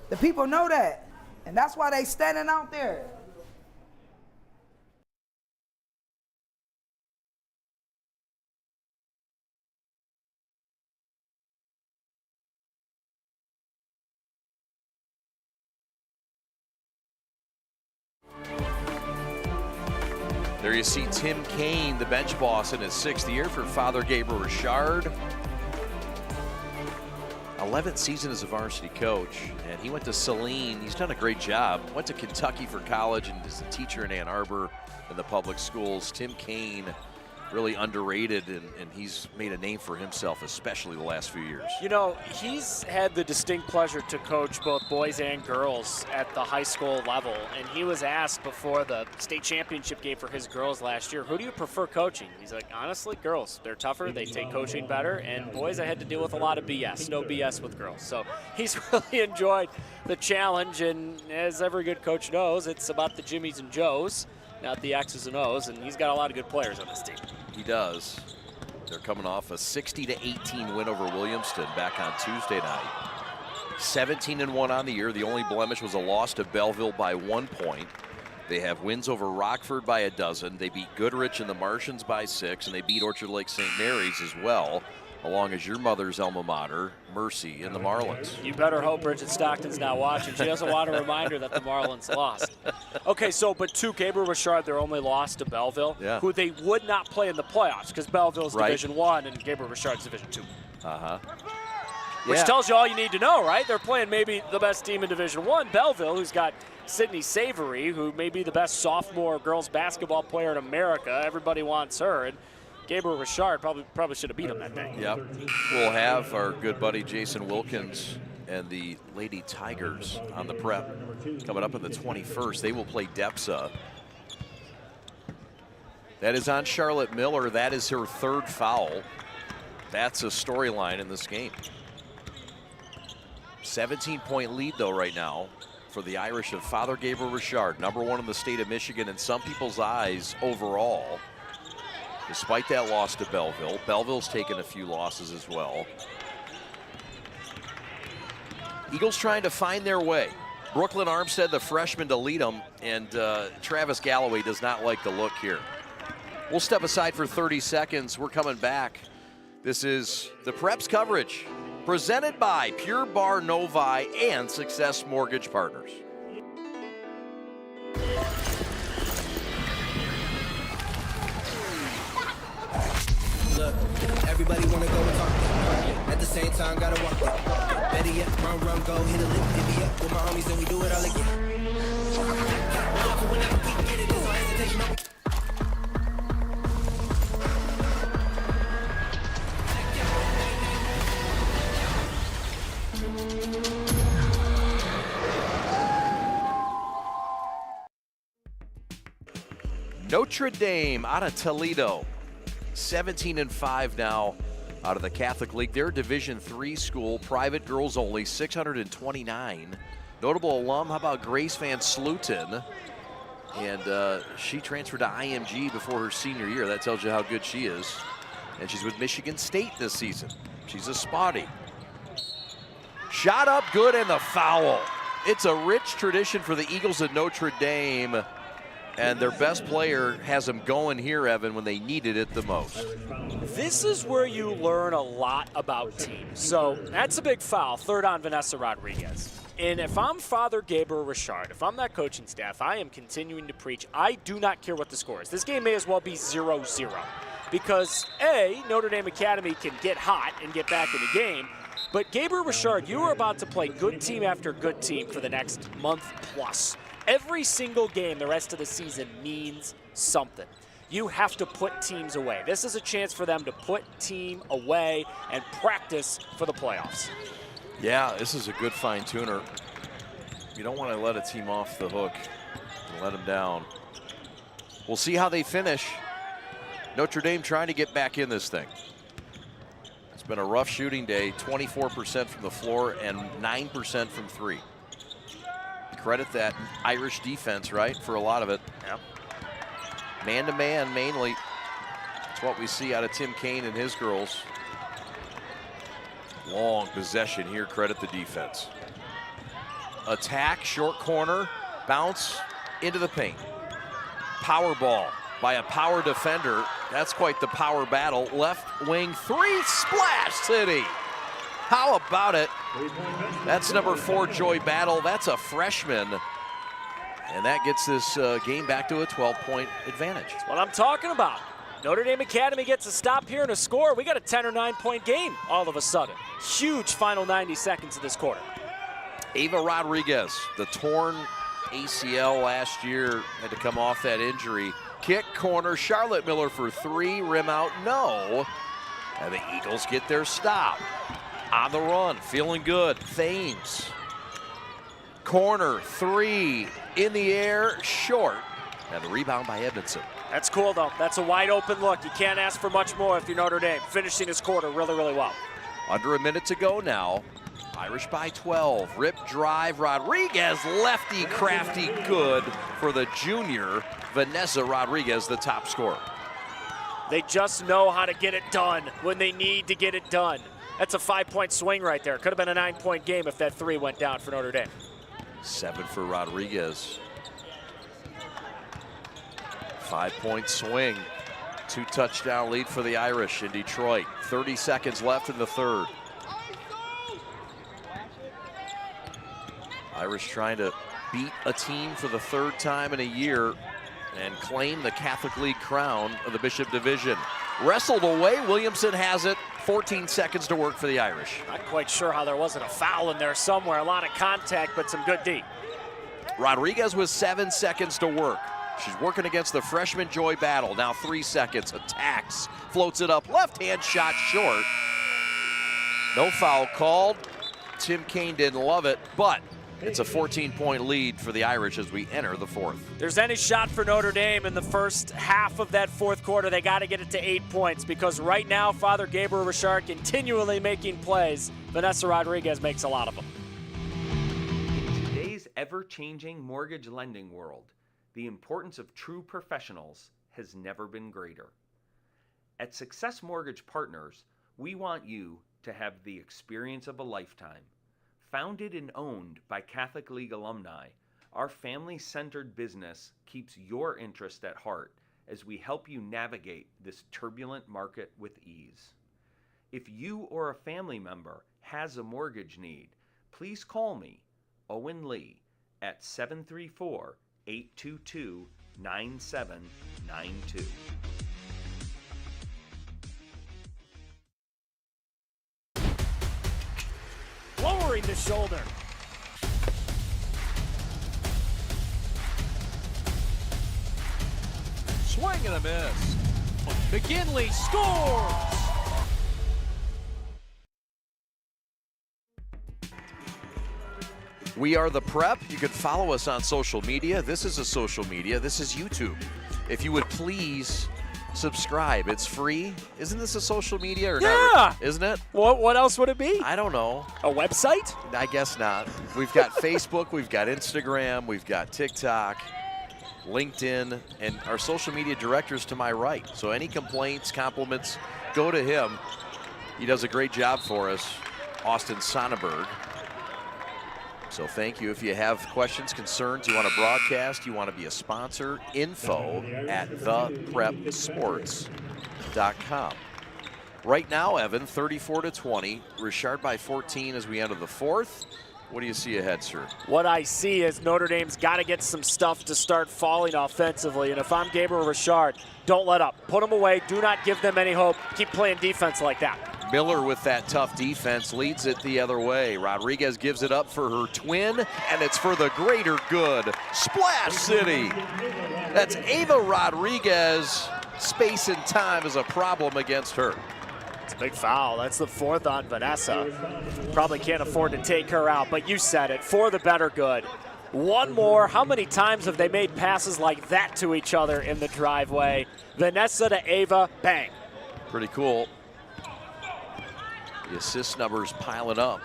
The people know that, and that's why they standing out there. There you see Tim Kane, the bench boss in his 6th year for Father Gabriel Richard. 11th season as a varsity coach, and he went to Saline. He's done a great job. Went to Kentucky for college and is a teacher in Ann Arbor in the public schools. Tim Kane, really underrated, and he's made a name for himself, especially the last few years. You know, he's had the distinct pleasure to coach both boys and girls at the high school level, and he was asked before the state championship game for his girls last year, who do you prefer coaching? He's like, honestly, girls. They're tougher, they take coaching better, and boys, I had to deal with a lot of BS. No BS with girls. So he's really enjoyed the challenge, and as every good coach knows, it's about the Jimmies and Joes, not the X's and O's, and he's got a lot of good players on this team. He does. They're coming off a 60-18 win over Williamston back on Tuesday night. 17-1 on the year. The only blemish was a loss to Belleville by 1 point. They have wins over Rockford by a dozen. They beat Goodrich and the Martians by 6, and they beat Orchard Lake St. Mary's as well, along as your mother's alma mater, Mercy, and the Marlins. You better hope Bridget Stockton's not watching. She doesn't want a reminder that the Marlins lost. Okay, so, but to Gabriel Richard, their only loss to Belleville, who they would not play in the playoffs because Belleville's Division I and Gabriel Richard's Division II. Which tells you all you need to know, right? They're playing maybe the best team in Division I, Belleville, who's got Sydney Savory, who may be the best sophomore girls basketball player in America. Everybody wants her. And Gabriel Richard probably should have beat him that day. Yep. We'll have our good buddy Jason Wilkins and the Lady Tigers on the prep coming up on the 21st. They will play DEPSA. That is on Charlotte Miller. That is her 3rd foul. That's a storyline in this game. 17-point lead, though, right now for the Irish of Father Gabriel Richard, #1 in the state of Michigan in some people's eyes overall. Despite that loss to Belleville, Belleville's taken a few losses as well. Eagles trying to find their way. Brooklyn Armstead, the freshman, to lead them, and Travis Galloway does not like the look here. We'll step aside for 30 seconds. We're coming back. This is the Preps coverage presented by Pure Barre Novi and Success Mortgage Partners. Look, everybody wanna go and talk it. At the same time, gotta walk it. Better yet, run, go, hit a lick, divvy up with my homies, and we do it all again. Whenever we get it, there's no hesitation. Notre Dame out of Toledo. 17-5 now out of the Catholic League. They're a Division III school, private girls only, 629. Notable alum, how about Grace Van Sluten? And she transferred to IMG before her senior year. That tells you how good she is. And she's with Michigan State this season. She's a spotty. Shot up good and the foul. It's a rich tradition for the Eagles at Notre Dame. And their best player has them going here, Evan, when they needed it the most. This is where you learn a lot about teams. So that's a big foul, 3rd on Vanessa Rodriguez. And if I'm Father Gabriel Richard, if I'm that coaching staff, I am continuing to preach, I do not care what the score is. This game may as well be 0-0. Because A, Notre Dame Academy can get hot and get back in the game. But Gabriel Richard, you are about to play good team after good team for the next month plus. Every single game the rest of the season means something. You have to put teams away. This is a chance for them to put team away and practice for the playoffs. Yeah, this is a good fine-tuner. You don't want to let a team off the hook and let them down. We'll see how they finish. Notre Dame trying to get back in this thing. It's been a rough shooting day, 24% from the floor and 9% from three. Credit that Irish defense, right, for a lot of it. Yeah. Man-to-man mainly. That's what we see out of Tim Kaine and his girls. Long possession here, credit the defense. Attack, short corner, bounce into the paint. Power ball by a power defender. That's quite the power battle. Left wing three, Splash City. How about it? That's number 4, Joy Battle. That's a freshman. And that gets this game back to a 12-point advantage. That's what I'm talking about. Notre Dame Academy gets a stop here and a score. We got a 10 or 9-point game all of a sudden. Huge final 90 seconds of this quarter. Ava Rodriguez, the torn ACL last year, had to come off that injury. Kick, corner, Charlotte Miller for 3, rim out, no. And the Eagles get their stop. On the run, feeling good, Thames. Corner, 3, in the air, short. And the rebound by Edmondson. That's cool, though. That's a wide open look. You can't ask for much more if you're Notre Dame. Finishing this quarter really, really well. Under a minute to go now. Irish by 12. Rip drive, Rodriguez, lefty, crafty, good for the junior, Vanessa Rodriguez, the top scorer. They just know how to get it done when they need to get it done. That's a 5-point swing right there. Could have been a 9-point game if that 3 went down for Notre Dame. 7 for Rodriguez. 5-point swing. 2-touchdown lead for the Irish in Detroit. 30 seconds left in the third. Irish trying to beat a team for the 3rd time in a year and claim the Catholic League crown of the Bishop Division. Wrestled away, Williamson has it. 14 seconds to work for the Irish. Not quite sure how there wasn't a foul in there somewhere. A lot of contact, but some good D. Rodriguez with 7 seconds to work. She's working against the freshman Joy Battle. Now 3 seconds, attacks, floats it up, left-hand shot short. No foul called. Tim Kaine didn't love it, but it's a 14-point lead for the Irish as we enter the 4th. There's any shot for Notre Dame in the first half of that 4th quarter, they got to get it to 8 points because right now, Father Gabriel Richard continually making plays. Vanessa Rodriguez makes a lot of them. In today's ever-changing mortgage lending world, the importance of true professionals has never been greater. At Success Mortgage Partners, we want you to have the experience of a lifetime. Founded and owned by Catholic League alumni, our family-centered business keeps your interest at heart as we help you navigate this turbulent market with ease. If you or a family member has a mortgage need, please call me, Owen Lee, at 734-822-9792. Lowering the shoulder. Swing and a miss. McKinley scores! We are the Prep. You can follow us on social media. This is a social media. This is YouTube. If you would please subscribe. It's free. Isn't this a social media or yeah. not? Isn't it? What else would it be? I don't know. A website? I guess not. We've got Facebook, we've got Instagram, we've got TikTok, LinkedIn, and our social media director's to my right. So any complaints, compliments, go to him. He does a great job for us, Austin Sonnenberg. So thank you. If you have questions, concerns, you want to broadcast, you want to be a sponsor, info at theprepsports.com. Right now, Evan, 34-20. Richard by 14 as we enter the 4th. What do you see ahead, sir? What I see is Notre Dame's got to get some stuff to start falling offensively. And if I'm Gabriel Richard, don't let up. Put them away. Do not give them any hope. Keep playing defense like that. Miller with that tough defense leads it the other way. Rodriguez gives it up for her twin, and it's for the greater good. Splash City. That's Ava Rodriguez. Space and time is a problem against her. It's a big foul. That's the 4th on Vanessa. Probably can't afford to take her out, but you said it. For the better good. One more. How many times have they made passes like that to each other in the driveway? Vanessa to Ava, bang. Pretty cool. The assist numbers piling up.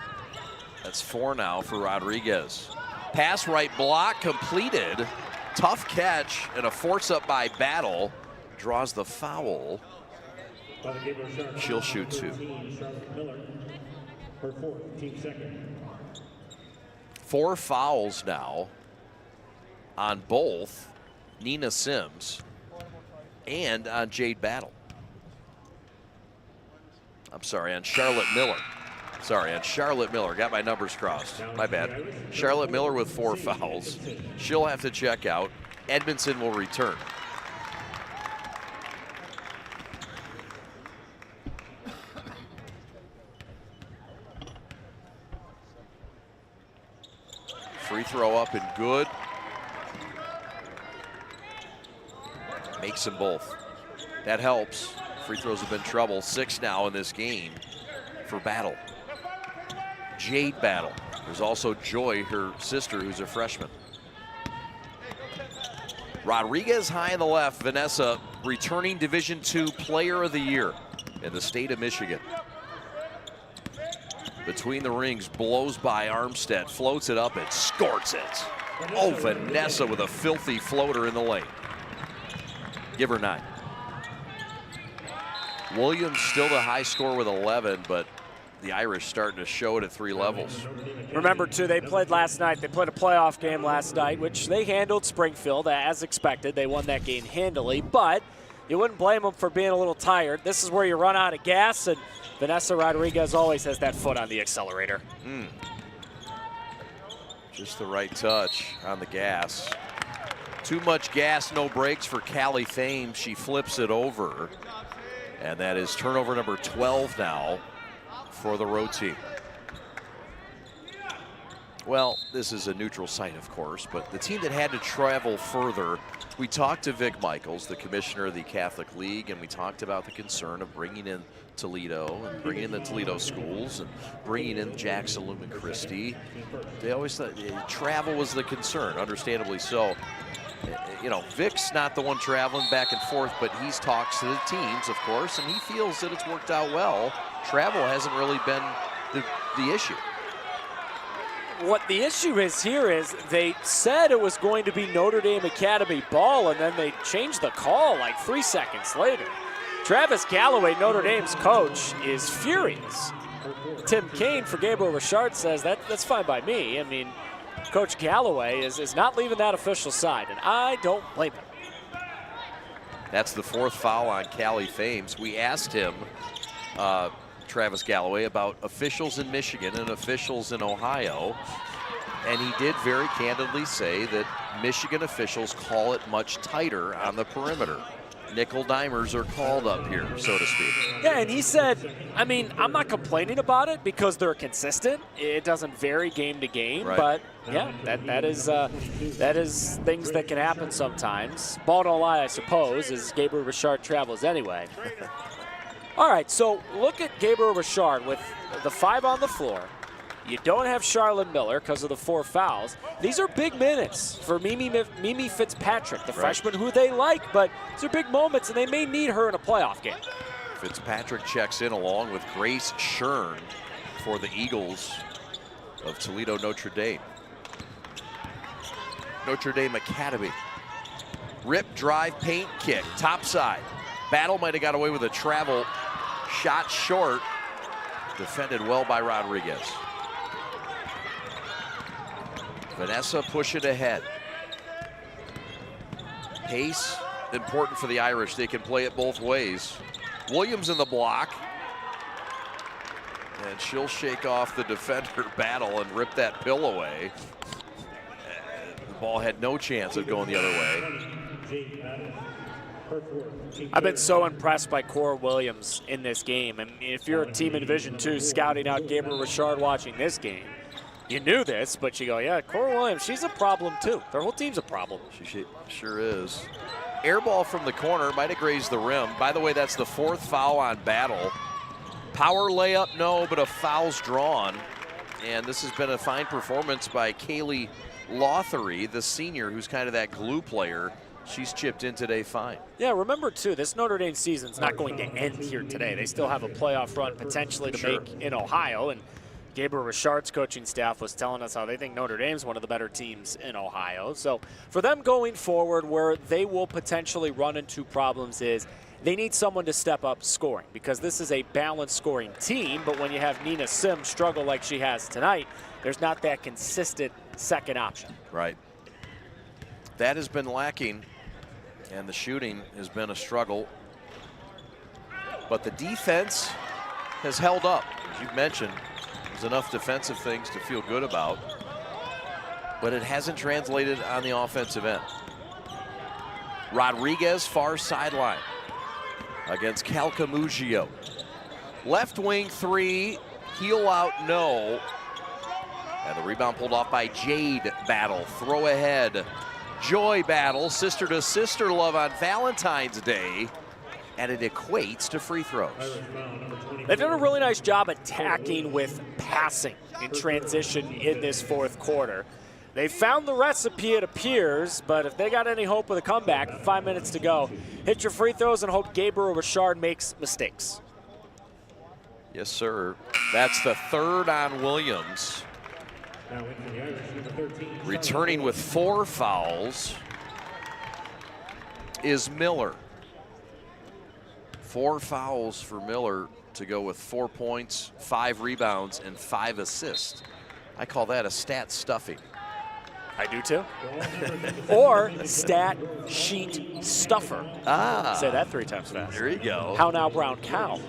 That's 4 now for Rodriguez. Pass right block completed. Tough catch and a force up by Battle. Draws the foul. She'll shoot 2. 4 fouls now on both Nina Sims and on Jade Battle. I'm sorry, on Charlotte Miller. Sorry, on Charlotte Miller. Got my numbers crossed. My bad. Charlotte Miller with 4 fouls. She'll have to check out. Edmondson will return. Free throw up and good. Makes them both. That helps. Free throws have been trouble. 6 now in this game for Battle. Jade Battle. There's also Joy, her sister, who's a freshman. Rodriguez high in the left. Vanessa, returning Division II Player of the Year in the state of Michigan. Between the rings, blows by Armstead, floats it up and scores it. Oh, Vanessa with a filthy floater in the lane. Give her 9. Williams still the high score with 11, but the Irish starting to show it at 3 levels. Remember, too, they played last night. They played a playoff game last night, which they handled Springfield as expected. They won that game handily, but you wouldn't blame them for being a little tired. This is where you run out of gas, and Vanessa Rodriguez always has that foot on the accelerator. Just the right touch on the gas. Too much gas, no brakes for Callie Thames. She flips it over. And that is turnover number 12 now for the road team. Well, this is a neutral site, of course, but the team that had to travel further, we talked to Vic Michaels, the commissioner of the Catholic League, and we talked about the concern of bringing in Toledo and bringing in the Toledo schools and bringing in Jackson Lumen Christi. They always thought travel was the concern, understandably so. You know, Vic's not the one traveling back and forth, but he's talks to the teams, of course, and he feels that it's worked out well. Travel hasn't really been the issue. What the issue is here is they said it was going to be Notre Dame Academy ball, and then they changed the call like 3 seconds later. Travis Galloway, Notre Dame's coach, is furious. Tim Kane for Gabriel Richard says that's fine by me. I mean, Coach Galloway is not leaving that official side, and I don't blame him. That's the 4th foul on Callie Thames. We asked him, Travis Galloway, about officials in Michigan and officials in Ohio, and he did very candidly say that Michigan officials call it much tighter on the perimeter. Nickel dimers are called up here, so to speak. Yeah, and he said, I mean, I'm not complaining about it because they're consistent. It doesn't vary game to game, right. But yeah, that is things that can happen sometimes. Ball don't lie, I suppose, as Gabriel Richard travels anyway. All right, so look at Gabriel Richard with the 5 on the floor. You don't have Charlotte Miller because of the 4 fouls. These are big minutes for Mimi Fitzpatrick, the freshman who they like, but these are big moments, and they may need her in a playoff game. Fitzpatrick checks in along with Grace Schern for the Eagles of Toledo Notre Dame. Notre Dame Academy. Rip, drive, paint, kick, top side. Battle might have got away with a travel. Shot short. Defended well by Rodriguez. Vanessa push it ahead. Pace, important for the Irish. They can play it both ways. Williams in the block. And she'll shake off the defender Battle and rip that pill away. The ball had no chance of going the other way. I've been so impressed by Cora Williams in this game. And if you're a team in Division II scouting out Gabriel Richard watching this game, you knew this, but you go, yeah, Cora Williams, she's a problem too. Their whole team's a problem. She sure is. Air ball from the corner, might have grazed the rim. By the way, that's the 4th foul on Battle. Power layup, no, but a foul's drawn. And this has been a fine performance by Kaylee Lothery, the senior, who's kind of that glue player, she's chipped in today fine. Yeah, remember, too, this Notre Dame season's not going to end here today. They still have a playoff run potentially to make in Ohio, and Gabriel Richard's coaching staff was telling us how they think Notre Dame's one of the better teams in Ohio. So for them going forward, where they will potentially run into problems is they need someone to step up scoring, because this is a balanced scoring team, but when you have Nina Sims struggle like she has tonight, there's not that consistent second option. Right. That has been lacking, and the shooting has been a struggle. But the defense has held up. As you've mentioned, there's enough defensive things to feel good about, but it hasn't translated on the offensive end. Rodriguez, far sideline against Calcamugio. Left wing three, heel out, no. And the rebound pulled off by Jade Battle. Throw ahead. Joy Battle, sister to sister love on Valentine's Day. And it equates to free throws. They've done a really nice job attacking with passing in transition in this fourth quarter. They found the recipe, it appears, but if they got any hope of a comeback, 5 minutes to go, hit your free throws and hope Gabriel Richard makes mistakes. Yes, sir. That's the third on Williams. Returning with 4 fouls is Miller. 4 fouls for Miller to go with 4 points, 5 rebounds, and 5 assists. I call that a stat stuffing. I do too. Or stat sheet stuffer. Ah. Say that 3 times fast. There you go. How now, brown cow.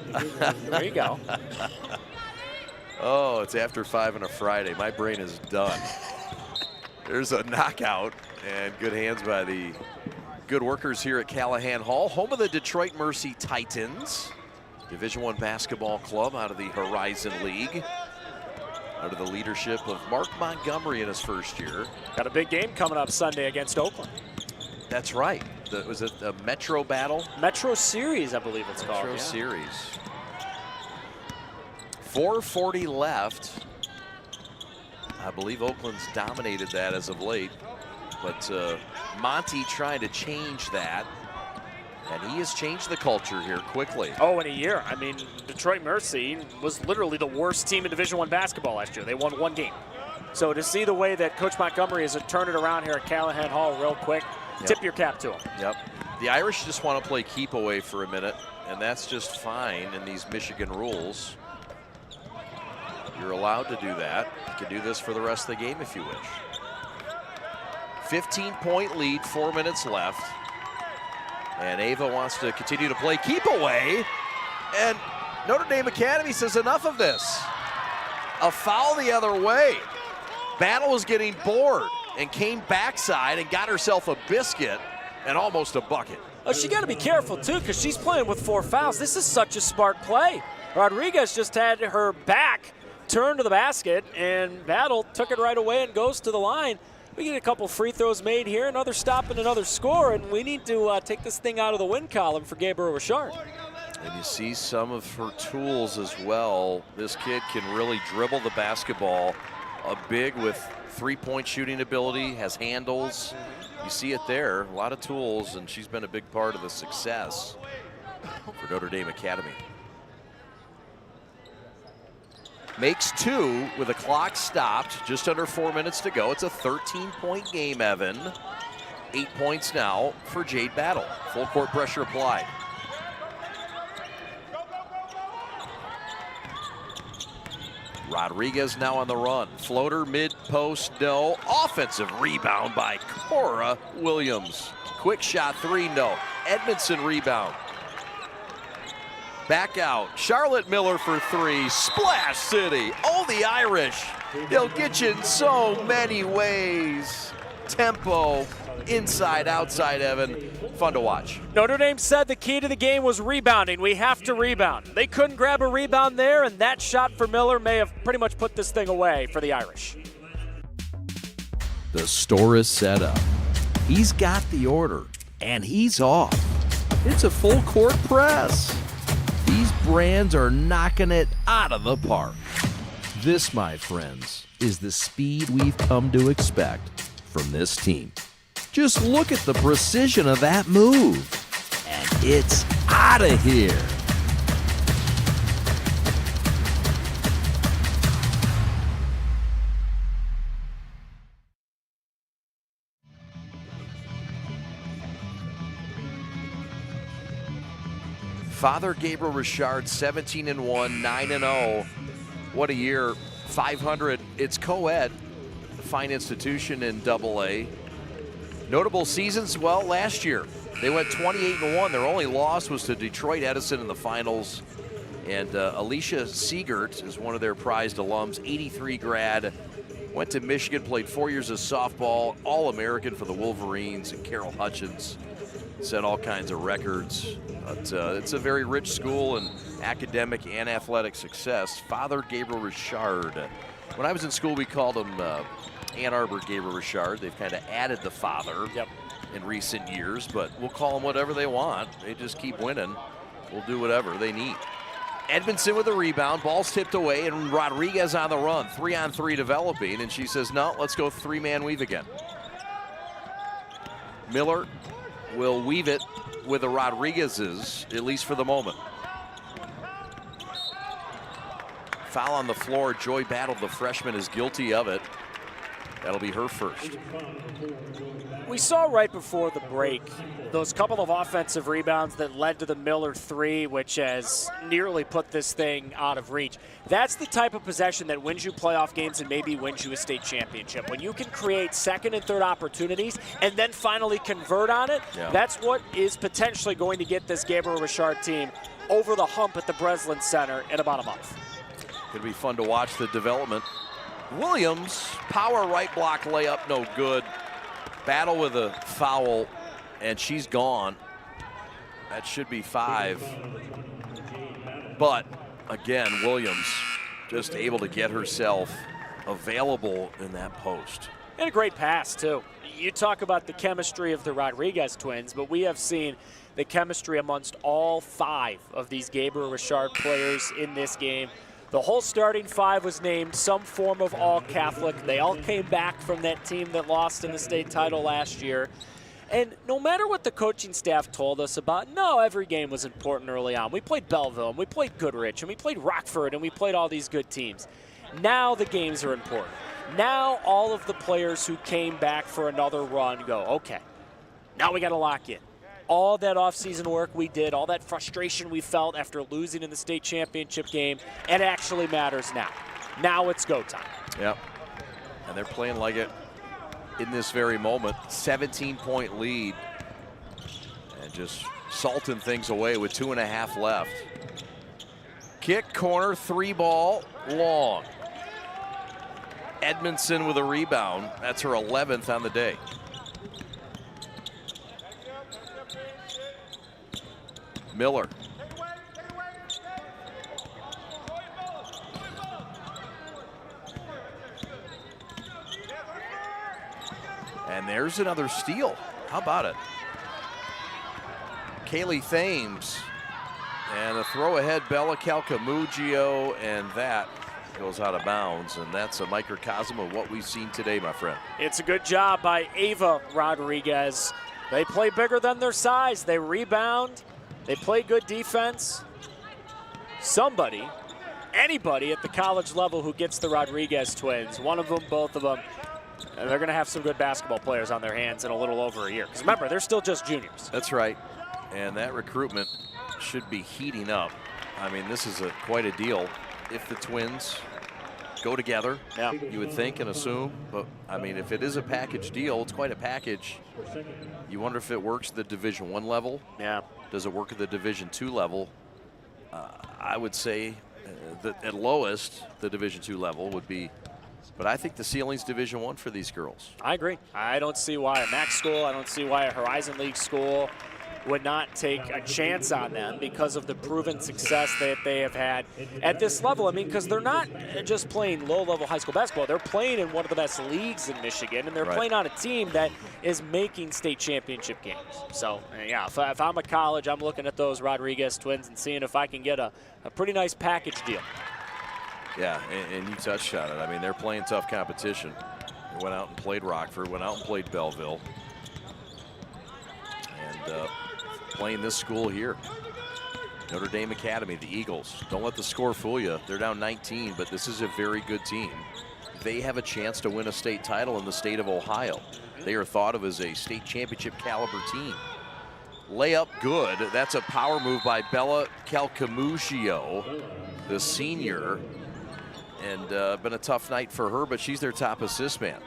There you go. Oh, it's after 5 on a Friday. My brain is done. There's a knockout, and good hands by the good workers here at Callahan Hall, home of the Detroit Mercy Titans, Division I basketball club out of the Horizon League, under the leadership of Mark Montgomery in his first year. Got a big game coming up Sunday against Oakland. That's right. Was it a Metro battle? Metro Series, I believe it's called. Metro Series. 4:40 left. I believe Oakland's dominated that as of late, but Monty trying to change that, and he has changed the culture here quickly. Oh, in a year. I mean, Detroit Mercy was literally the worst team in Division I basketball last year. They won 1 game. So to see the way that Coach Montgomery has turned it around here at Callahan Hall real quick, tip your cap to him. Yep. The Irish just want to play keep away for a minute, and that's just fine in these Michigan rules. You're allowed to do that. You can do this for the rest of the game if you wish. 15-point lead, 4 minutes left. And Ava wants to continue to play keep away. And Notre Dame Academy says enough of this. A foul the other way. Battle was getting bored and came backside and got herself a biscuit and almost a bucket. Oh, she got to be careful, too, because she's playing with 4 fouls. This is such a smart play. Rodriguez just had her back turned to the basket, and Battle took it right away and goes to the line. We get a couple free throws made here, another stop and another score, and we need to take this thing out of the win column for Gabriel Richard. And you see some of her tools as well. This kid can really dribble the basketball. A big with 3-point shooting ability, has handles. You see it there, a lot of tools, and she's been a big part of the success for Notre Dame Academy. Makes 2 with the clock stopped, just under 4 minutes to go. It's a 13-point game, Evan. 8 points now for Jade Battle. Full court pressure applied. Rodriguez now on the run. Floater mid-post, no. Offensive rebound by Cora Williams. Quick shot 3, no. Edmondson rebound. Back out. Charlotte Miller for 3. Splash City. Oh, the Irish. They'll get you in so many ways. Tempo, inside, outside, Evan. Fun to watch. Notre Dame said the key to the game was rebounding. We have to rebound. They couldn't grab a rebound there, and that shot for Miller may have pretty much put this thing away for the Irish. The store is set up. He's got the order, and he's off. It's a full court press. These brands are knocking it out of the park. This, my friends, is the speed we've come to expect from this team. Just look at the precision of that move. And it's out of here. Father Gabriel Richard, 17-1, 9-0. What a year. 500. It's co-ed, fine institution in AA. Notable seasons, well, last year they went 28-1. Their only loss was to Detroit Edison in the finals. And Alicia Siegert is one of their prized alums, 83 grad. Went to Michigan, played 4 years of softball, All-American for the Wolverines, and Carol Hutchins set all kinds of records. But it's a very rich school in academic and athletic success. Father Gabriel Richard. When I was in school, we called him Ann Arbor Gabriel Richard. They've kind of added the father in recent years, but we'll call them whatever they want. They just keep winning. We'll do whatever they need. Edmondson with a rebound. Ball's tipped away, and Rodriguez on the run. 3-on-3 developing, and she says, no, let's go three-man weave again. Miller will weave it with the Rodriguez's, at least for the moment. Foul on the floor. Joy Battle, the freshman, is guilty of it. That'll be her first. We saw right before the break those couple of offensive rebounds that led to the Miller three, which has nearly put this thing out of reach. That's the type of possession that wins you playoff games and maybe wins you a state championship. When you can create second and third opportunities and then finally convert on it, that's what is potentially going to get this Gabriel Richard team over the hump at the Breslin Center in about a month. Could be fun to watch the development. Williams, power right block layup, no good. Battle with a foul, and she's gone. That should be 5. But again, Williams just able to get herself available in that post. And a great pass, too. You talk about the chemistry of the Rodriguez twins, but we have seen the chemistry amongst all 5 of these Gabriel Richard players in this game. The whole starting 5 was named some form of all-Catholic. They all came back from that team that lost in the state title last year. And no matter what the coaching staff told us about, no, every game was important early on. We played Belleville, and we played Goodrich, and we played Rockford, and we played all these good teams. Now the games are important. Now all of the players who came back for another run go, okay, now we got to lock in. All that offseason work we did, all that frustration we felt after losing in the state championship game, it actually matters now. Now it's go time. Yep. And they're playing like it in this very moment. 17-point lead. And just salting things away with 2.5 left. Kick, corner, 3-ball, long. Edmondson with a rebound. That's her 11th on the day. Miller. And there's another steal. How about it? Kaylee Thames. And a throw ahead, Bella Calcamugio, and that goes out of bounds. And that's a microcosm of what we've seen today, my friend. It's a good job by Ava Rodriguez. They play bigger than their size. They rebound. They play good defense. Somebody, anybody at the college level who gets the Rodriguez twins, one of them, both of them, they're going to have some good basketball players on their hands in a little over a year. Because remember, they're still just juniors. That's right. And that recruitment should be heating up. I mean, this is quite a deal if the twins go together, you would think and assume. But, I mean, if it is a package deal, it's quite a package. You wonder if it works at the Division I level. Yeah. Does it work at the Division II level? I would say that at lowest, the Division II level would be, but I think the ceiling's Division I for these girls. I agree. I don't see why a MAC school, I don't see why a Horizon League school would not take a chance on them because of the proven success that they have had at this level. I mean, because they're not just playing low-level high school basketball. They're playing in one of the best leagues in Michigan, and they're playing on a team that is making state championship games. So, yeah, if I'm a college, I'm looking at those Rodriguez twins and seeing if I can get a pretty nice package deal. Yeah, and you touched on it. I mean, they're playing tough competition. They went out and played Rockford, went out and played Belleville. And playing this school here. Notre Dame Academy, the Eagles. Don't let the score fool you. They're down 19, but this is a very good team. They have a chance to win a state title in the state of Ohio. They are thought of as a state championship caliber team. Layup good. That's a power move by Bella Calcamuccio, the senior. And been a tough night for her, but she's their top assist man.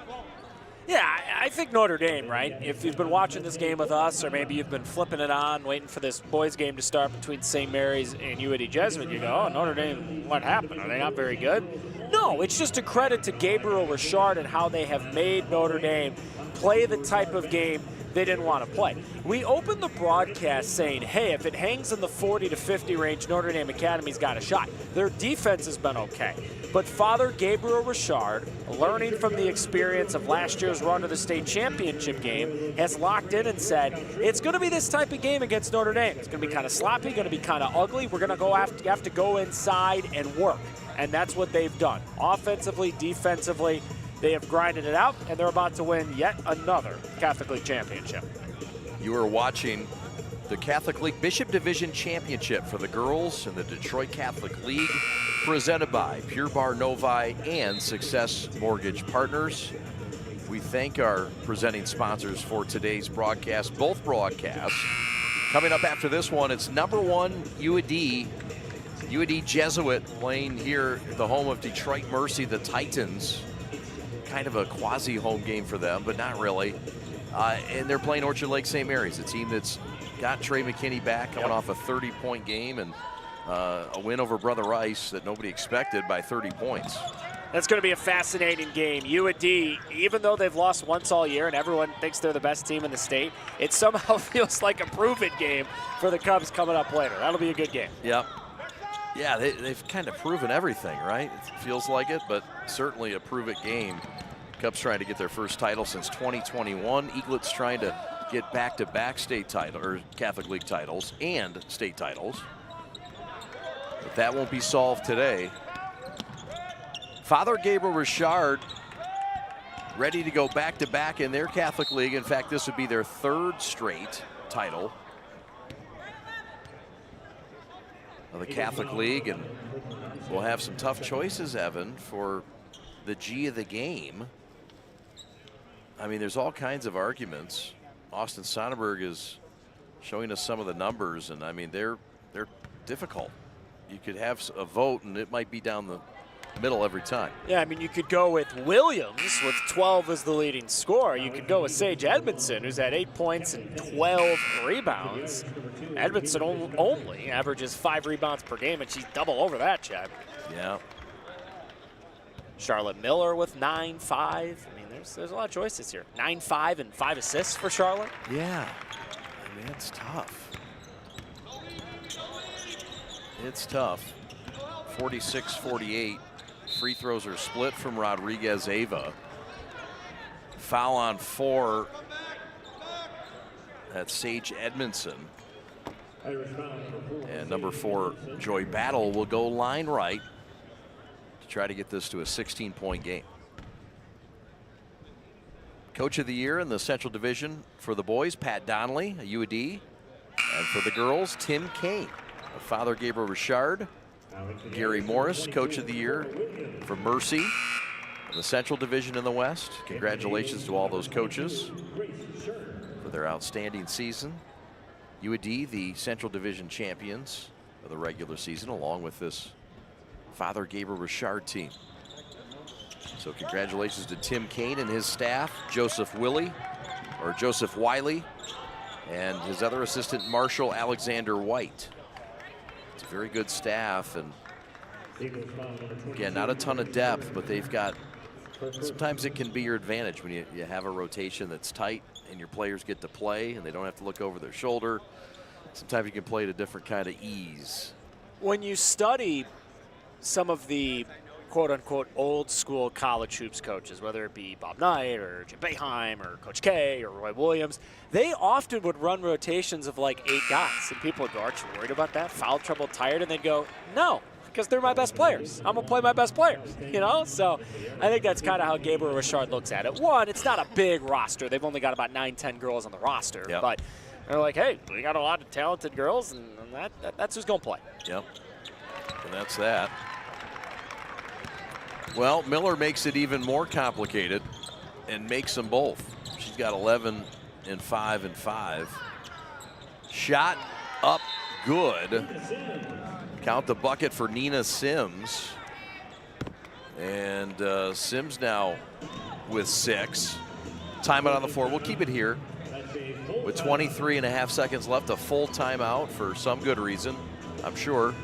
Yeah, I think Notre Dame, right? If you've been watching this game with us, or maybe you've been flipping it on, waiting for this boys' game to start between St. Mary's and UAD Jesuit, you go, oh, Notre Dame, what happened? Are they not very good? No, it's just a credit to Gabriel Richard and how they have made Notre Dame play the type of game they didn't want to play. We opened the broadcast saying, hey, if it hangs in the 40 to 50 range, Notre Dame Academy's got a shot. Their defense has been okay. But Father Gabriel Richard, learning from the experience of last year's run to the state championship game, has locked in and said, it's going to be this type of game against Notre Dame. It's going to be kind of sloppy, going to be kind of ugly. We're going to have to go inside and work. And that's what they've done. Offensively, defensively, they have grinded it out, and they're about to win yet another Catholic League championship. You are watching the Catholic League Bishop Division Championship for the girls in the Detroit Catholic League, presented by Pure Barre Novi and Success Mortgage Partners. We thank our presenting sponsors for today's broadcast, both broadcasts. Coming up after this one, it's number 1 UAD Jesuit playing here at the home of Detroit Mercy, the Titans. Kind of a quasi-home game for them, but not really. And they're playing Orchard Lake St. Mary's, a team that's got Trey McKinney back, coming off a 30-point game and a win over Brother Rice that nobody expected by 30 points. That's going to be a fascinating game. UAD, even though they've lost once all year and everyone thinks they're the best team in the state, it somehow feels like a prove-it game for the Cubs coming up later. That'll be a good game. Yep. Yeah, they've kind of proven everything, right? It feels like it, but certainly a prove-it game. Cubs trying to get their first title since 2021. Eaglets trying to get back-to-back state title or Catholic League titles and state titles. But that won't be solved today. Father Gabriel Richard ready to go back-to-back in their Catholic League. In fact, this would be their 3rd straight title of the Catholic League, and we'll have some tough choices, Evan, for the G of the game. I mean, there's all kinds of arguments. Austin Sonnenberg is showing us some of the numbers, and I mean, they're difficult. You could have a vote, and it might be down the middle every time. Yeah, I mean, you could go with Williams with 12 as the leading scorer. You could go with Sage Edmondson, who's at 8 points and 12 rebounds. Edmondson only averages 5 rebounds per game, and she's double over that, Chad. Yeah. Charlotte Miller with 9-5. I mean, there's a lot of choices here. 9-5 and 5 assists for Charlotte. Yeah. I mean, it's tough. It's tough. 46-48. Free throws are split from Rodriguez Ava. Foul on 4. That's Sage Edmondson. And number 4, Joy Battle, will go line right to try to get this to a 16-point game. Coach of the Year in the Central Division for the boys, Pat Donnelly, a UAD. And for the girls, Tim Kane, of Father Gabriel Richard. Gary Morris, Coach of the Year for Mercy, the Central Division in the West. Congratulations to all those coaches for their outstanding season. UAD, the Central Division champions of the regular season, along with this Father Gabriel Richard team. So congratulations to Tim Kane and his staff, Joseph Wiley, and his other assistant, Marshall Alexander White. It's a very good staff, and again, not a ton of depth, but they've got, sometimes it can be your advantage when you have a rotation that's tight and your players get to play and they don't have to look over their shoulder. Sometimes you can play at a different kind of ease. When you study some of the quote-unquote old-school college hoops coaches, whether it be Bob Knight or Jim Boeheim or Coach K or Roy Williams, they often would run rotations of like 8 guys. And people would go, aren't you worried about that? Foul trouble, tired? And they'd go, no. because they're my best players. I'm going to play my best players, you know? So I think that's kind of how Gabriel Richard looks at it. One, it's not a big roster. They've only got about 9, 10 girls on the roster. Yep. But they're like, hey, we got a lot of talented girls, and that's who's going to play. Yep. And that's that. Well, Miller makes it even more complicated and makes them both. She's got 11 and 5 and 5. Shot up good. Count the bucket for Nina Sims. And Sims now with 6. Timeout on the floor. We'll keep it here. With 23.5 seconds left, a full timeout for some good reason, I'm sure.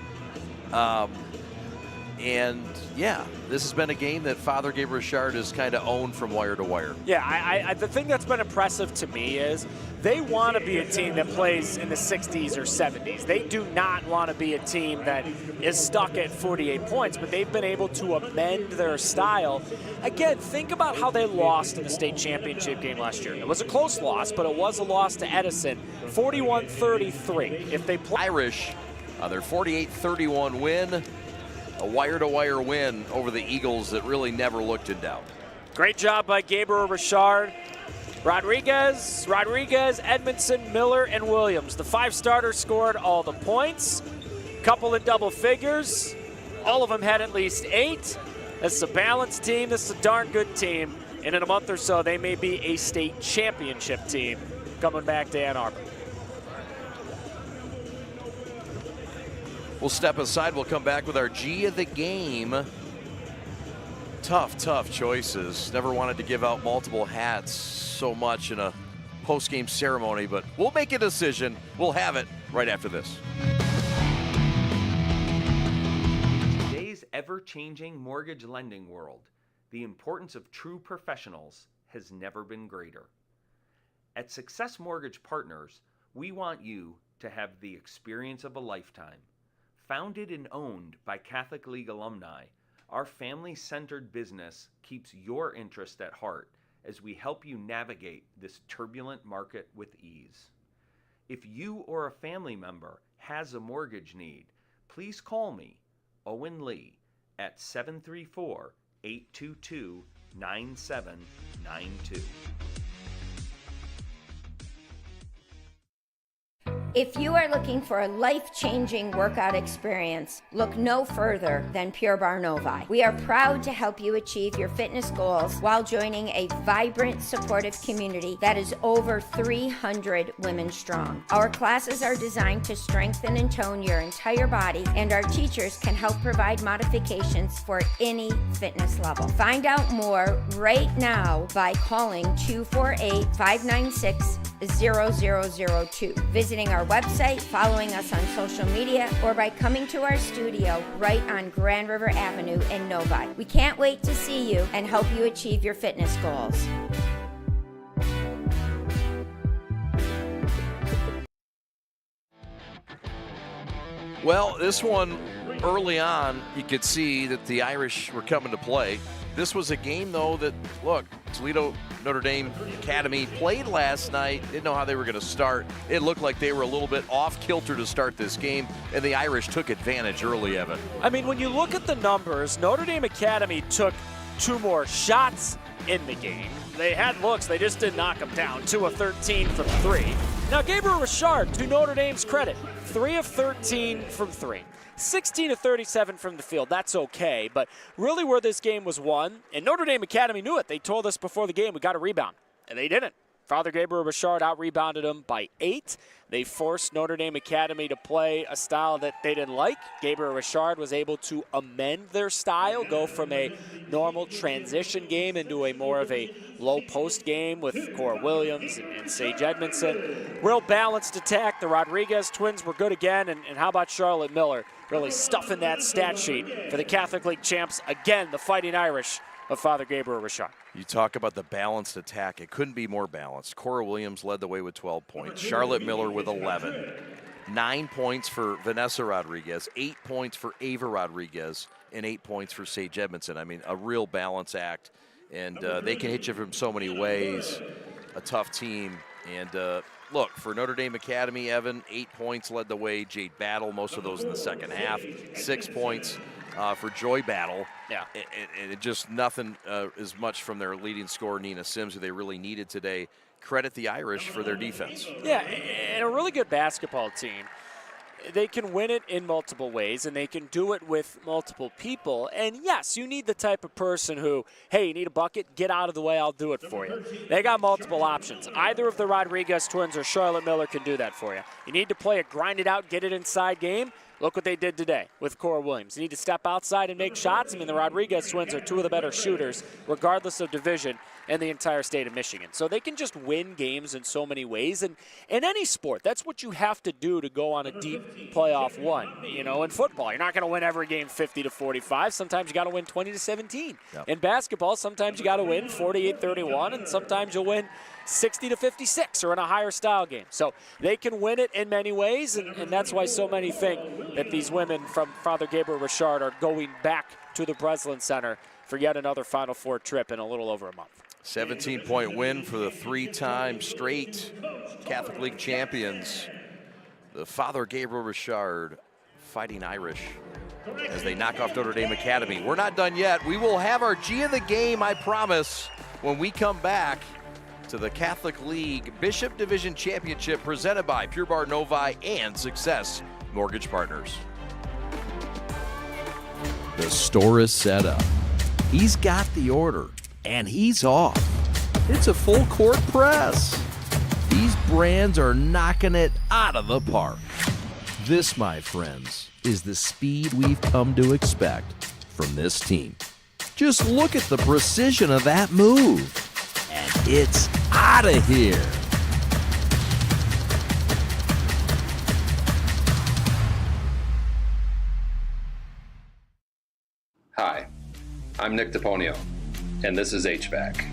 And yeah, this has been a game that Father Gabriel Richard has kind of owned from wire to wire. Yeah, the thing that's been impressive to me is they want to be a team that plays in the 60s or 70s. They do not want to be a team that is stuck at 48 points, but they've been able to amend their style. Again, think about how they lost in the state championship game last year. It was a close loss, but it was a loss to Edison, 41-33. If they play Irish, their 48-31 win. A wire-to-wire win over the Eagles that really never looked in doubt. Great job by Gabriel Richard. Rodriguez, Edmondson, Miller, and Williams. The 5 starters scored all the points. Couple in double figures. All of them had at least 8. This is a balanced team. This is a darn good team. And in a month or so, they may be a state championship team coming back to Ann Arbor. We'll step aside. We'll come back with our G of the game. Tough choices. Never wanted to give out multiple hats so much in a post-game ceremony, but we'll make a decision. We'll have it right after this. In today's ever-changing mortgage lending world, the importance of true professionals has never been greater. At Success Mortgage Partners, we want you to have the experience of a lifetime. Founded and owned by Catholic League alumni, our family-centered business keeps your interest at heart as we help you navigate this turbulent market with ease. If you or a family member has a mortgage need, please call me, Owen Lee, at 734-822-9792. If you are looking for a life-changing workout experience, look no further than Pure Barre Novi. We are proud to help you achieve your fitness goals while joining a vibrant, supportive community that is over 300 women strong. Our classes are designed to strengthen and tone your entire body, and our teachers can help provide modifications for any fitness level. Find out more right now by calling 248-596-0002, visiting our website, following us on social media, or by coming to our studio right on Grand River Avenue in Novi. We can't wait to see you and help you achieve your fitness goals. Well, this one early on, you could see that the Irish were coming to play. This was a game, though, that, look, Toledo Notre Dame Academy played last night, didn't know how they were going to start. It looked like they were a little bit off kilter to start this game, and the Irish took advantage early of it. I mean, when you look at the numbers, Notre Dame Academy took 2 more shots in the game. They had looks, they just didn't knock them down. 2 of 13 from 3. Now, Gabriel Richard, to Notre Dame's credit, 3 of 13 from 3. 16 of 37 from the field. That's okay, but really where this game was won, and Notre Dame Academy knew it. They told us before the game we got a rebound, and they didn't. Father Gabriel Richard out-rebounded them by 8. They forced Notre Dame Academy to play a style that they didn't like. Gabriel Richard was able to amend their style, go from a normal transition game into a more of a low-post game with Cora Williams and Sage Edmondson. Real balanced attack. The Rodriguez twins were good again, and how about Charlotte Miller really stuffing that stat sheet for the Catholic League champs, again, the Fighting Irish of Father Gabriel Richard. You talk about the balanced attack. It couldn't be more balanced. Cora Williams led the way with 12 points. Charlotte Miller with 11. 9 points for Vanessa Rodriguez, 8 points for Ava Rodriguez, and 8 points for Sage Edmondson. I mean, a real balance act, and they can hit you from so many ways. A tough team, and look, for Notre Dame Academy, Evan, 8 points led the way. Jade Battle, most of those in the second half. 6 points for Joy Battle. Yeah. And it just nothing as much from their leading scorer, Nina Sims, who they really needed today. Credit the Irish for their defense. Yeah, and a really good basketball team. They can win it in multiple ways, and they can do it with multiple people. And yes, you need the type of person who, hey, you need a bucket? Get out of the way, I'll do it for you. They got multiple options. Either of the Rodriguez twins or Charlotte Miller can do that for you. You need to play a grind it out, get it inside game. Look what they did today with Cora Williams. You need to step outside and make shots. I mean, the Rodriguez twins are 2 of the better shooters, regardless of division, in the entire state of Michigan. So they can just win games in so many ways. And in any sport, that's what you have to do to go on a deep playoff run. You know, in football, you're not going to win every game 50-45. Sometimes you got to win 20-17. Yep. In basketball, sometimes you got to win 48-31, and sometimes you'll win 60-56 or in a higher style game. So they can win it in many ways, and that's why so many think that these women from Father Gabriel Richard are going back to the Breslin Center for yet another Final Four trip in a little over a month. 17-point win for the 3-time straight Catholic League champions. The Father Gabriel Richard Fighting Irish as they knock off Notre Dame Academy. We're not done yet. We will have our G of the game, I promise, when we come back to the Catholic League Bishop Division Championship presented by Pure Barre Novi and Success Mortgage Partners. The store is set up. He's got the order, and he's off. It's a full court press. These brands are knocking it out of the park. This, my friends, is the speed we've come to expect from this team. Just look at the precision of that move. And it's out of here. Hi, I'm Nick DePonio, and this is HVAC.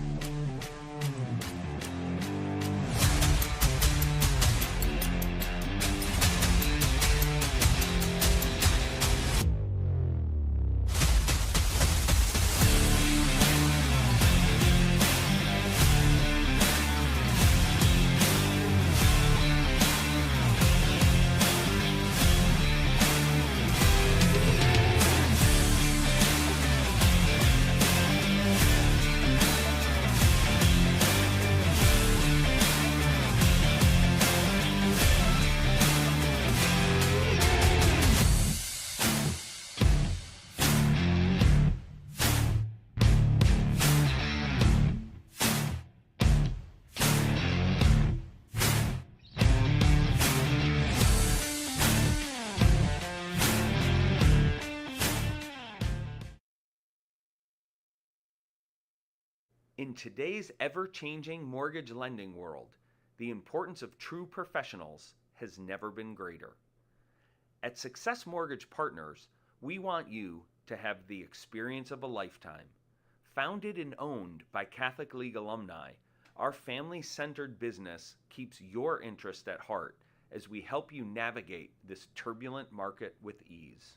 In today's ever-changing mortgage lending world, the importance of true professionals has never been greater. At Success Mortgage Partners, we want you to have the experience of a lifetime. Founded and owned by Catholic League alumni, our family-centered business keeps your interest at heart as we help you navigate this turbulent market with ease.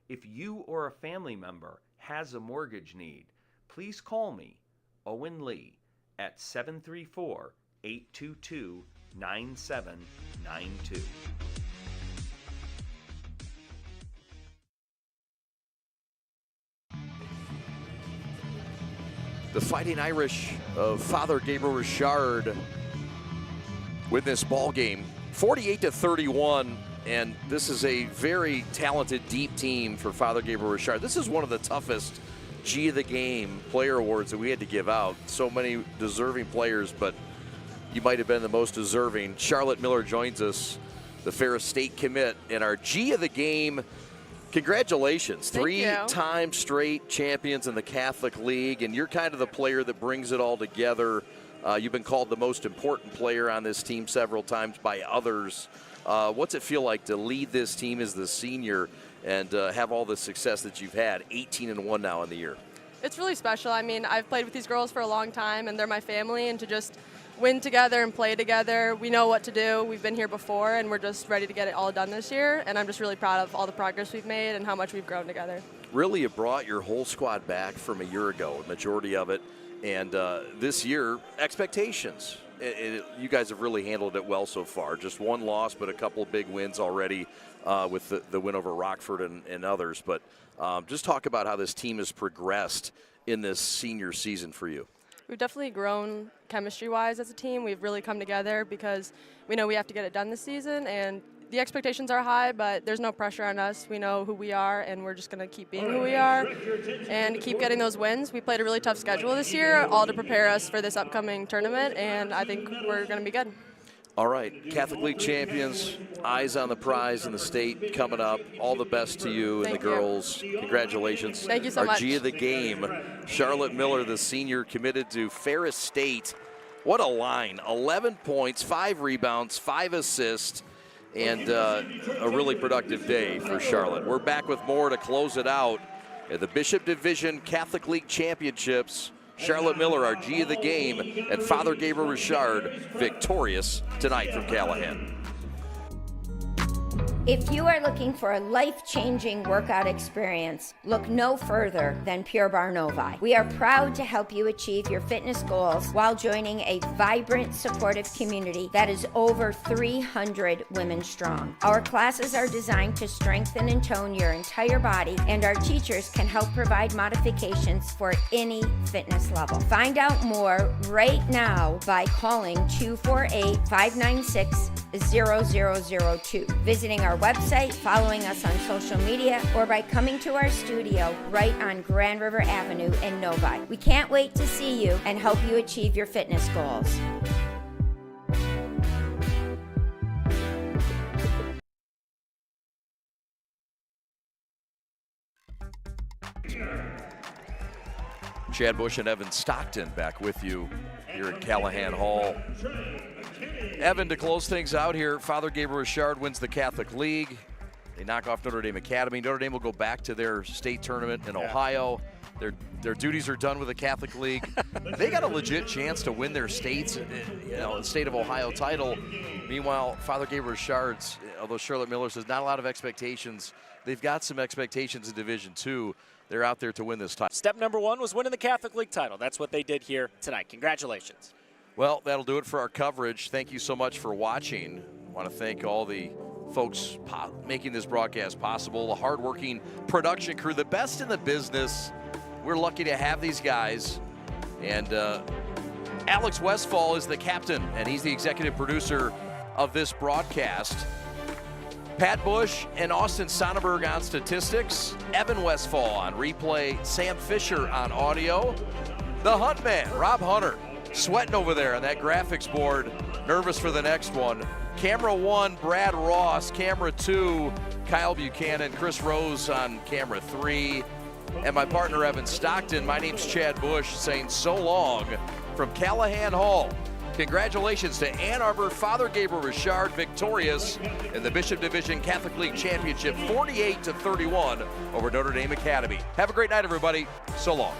If you or a family member has a mortgage need, please call me, Owen Lee, at 734-822-9792. The Fighting Irish of Father Gabriel Richard win this ball game 48-31, and this is a very talented, deep team for Father Gabriel Richard. This is one of the toughest G of the Game player awards that we had to give out. So many deserving players, but you might have been the most deserving. Charlotte Miller joins us, the Ferris State commit, and our G of the Game. Congratulations. Thank you. 3-time straight champions in the Catholic League, and you're kind of the player that brings it all together. You've been called the most important player on this team several times by others. What's it feel like to lead this team as the senior and have all the success that you've had, 18-1 now in the year? It's really special. I mean, I've played with these girls for a long time, and they're my family, and to just win together and play together, we know what to do. We've been here before, and we're just ready to get it all done this year, and I'm just really proud of all the progress we've made and how much we've grown together. Really, you brought your whole squad back from a year ago, a majority of it, and this year, expectations. you guys have really handled it well so far. Just one loss, but a couple of big wins already with the win over Rockford and others. But just talk about how this team has progressed in this senior season for you. We've definitely grown chemistry-wise as a team. We've really come together because we know we have to get it done this season, and the expectations are high, but there's no pressure on us. We know who we are, and we're just going to keep being who we are and keep getting those wins. We played a really tough schedule this year, all to prepare us for this upcoming tournament, and I think we're going to be good. All right, Catholic League champions, eyes on the prize in the state coming up. All the best to you and the girls. Congratulations. Thank you so Our much. G of the game, Charlotte Miller, the senior, committed to Ferris State. What a line. 11 points, 5 rebounds, 5 assists, and a really productive day for Charlotte. We're back with more to close it out at the Bishop Division Catholic League Championships. Charlotte Miller, our G of the game, and Father Gabriel Richard victorious tonight from Callahan. If you are looking for a life-changing workout experience, look no further than Pure Barre Novi. We are proud to help you achieve your fitness goals while joining a vibrant, supportive community that is over 300 women strong. Our classes are designed to strengthen and tone your entire body, and our teachers can help provide modifications for any fitness level. Find out more right now by calling 248-596-0002, visiting our website, following us on social media, or by coming to our studio right on Grand River Avenue in Novi. We can't wait to see you and help you achieve your fitness goals. Chad Bush and Evan Stockton back with you here at Callahan Hall. Evan, to close things out here, Father Gabriel Richard wins the Catholic League. They knock off Notre Dame Academy. Notre Dame will go back to their state tournament in Ohio. Their duties are done with the Catholic League. They got a legit chance to win their state's, the state of Ohio title. Meanwhile, Father Gabriel Richard's, although Charlotte Miller says not a lot of expectations, they've got some expectations in Division II. They're out there to win this title. Step number 1 was winning the Catholic League title. That's what they did here tonight. Congratulations. Well, that'll do it for our coverage. Thank you so much for watching. I want to thank all the folks making this broadcast possible, the hardworking production crew, the best in the business. We're lucky to have these guys. And Alex Westfall is the captain, and he's the executive producer of this broadcast. Pat Bush and Austin Sonnenberg on statistics. Evan Westfall on replay. Sam Fisher on audio. The Hunt Man, Rob Hunter, sweating over there on that graphics board, nervous for the next one. Camera 1, Brad Ross. Camera 2, Kyle Buchanan. Chris Rose on camera 3. And my partner, Evan Stockton. My name's Chad Bush, saying so long from Callahan Hall. Congratulations to Ann Arbor, Father Gabriel Richard victorious in the Bishop Division Catholic League Championship, 48-31 over Notre Dame Academy. Have a great night, everybody. So long.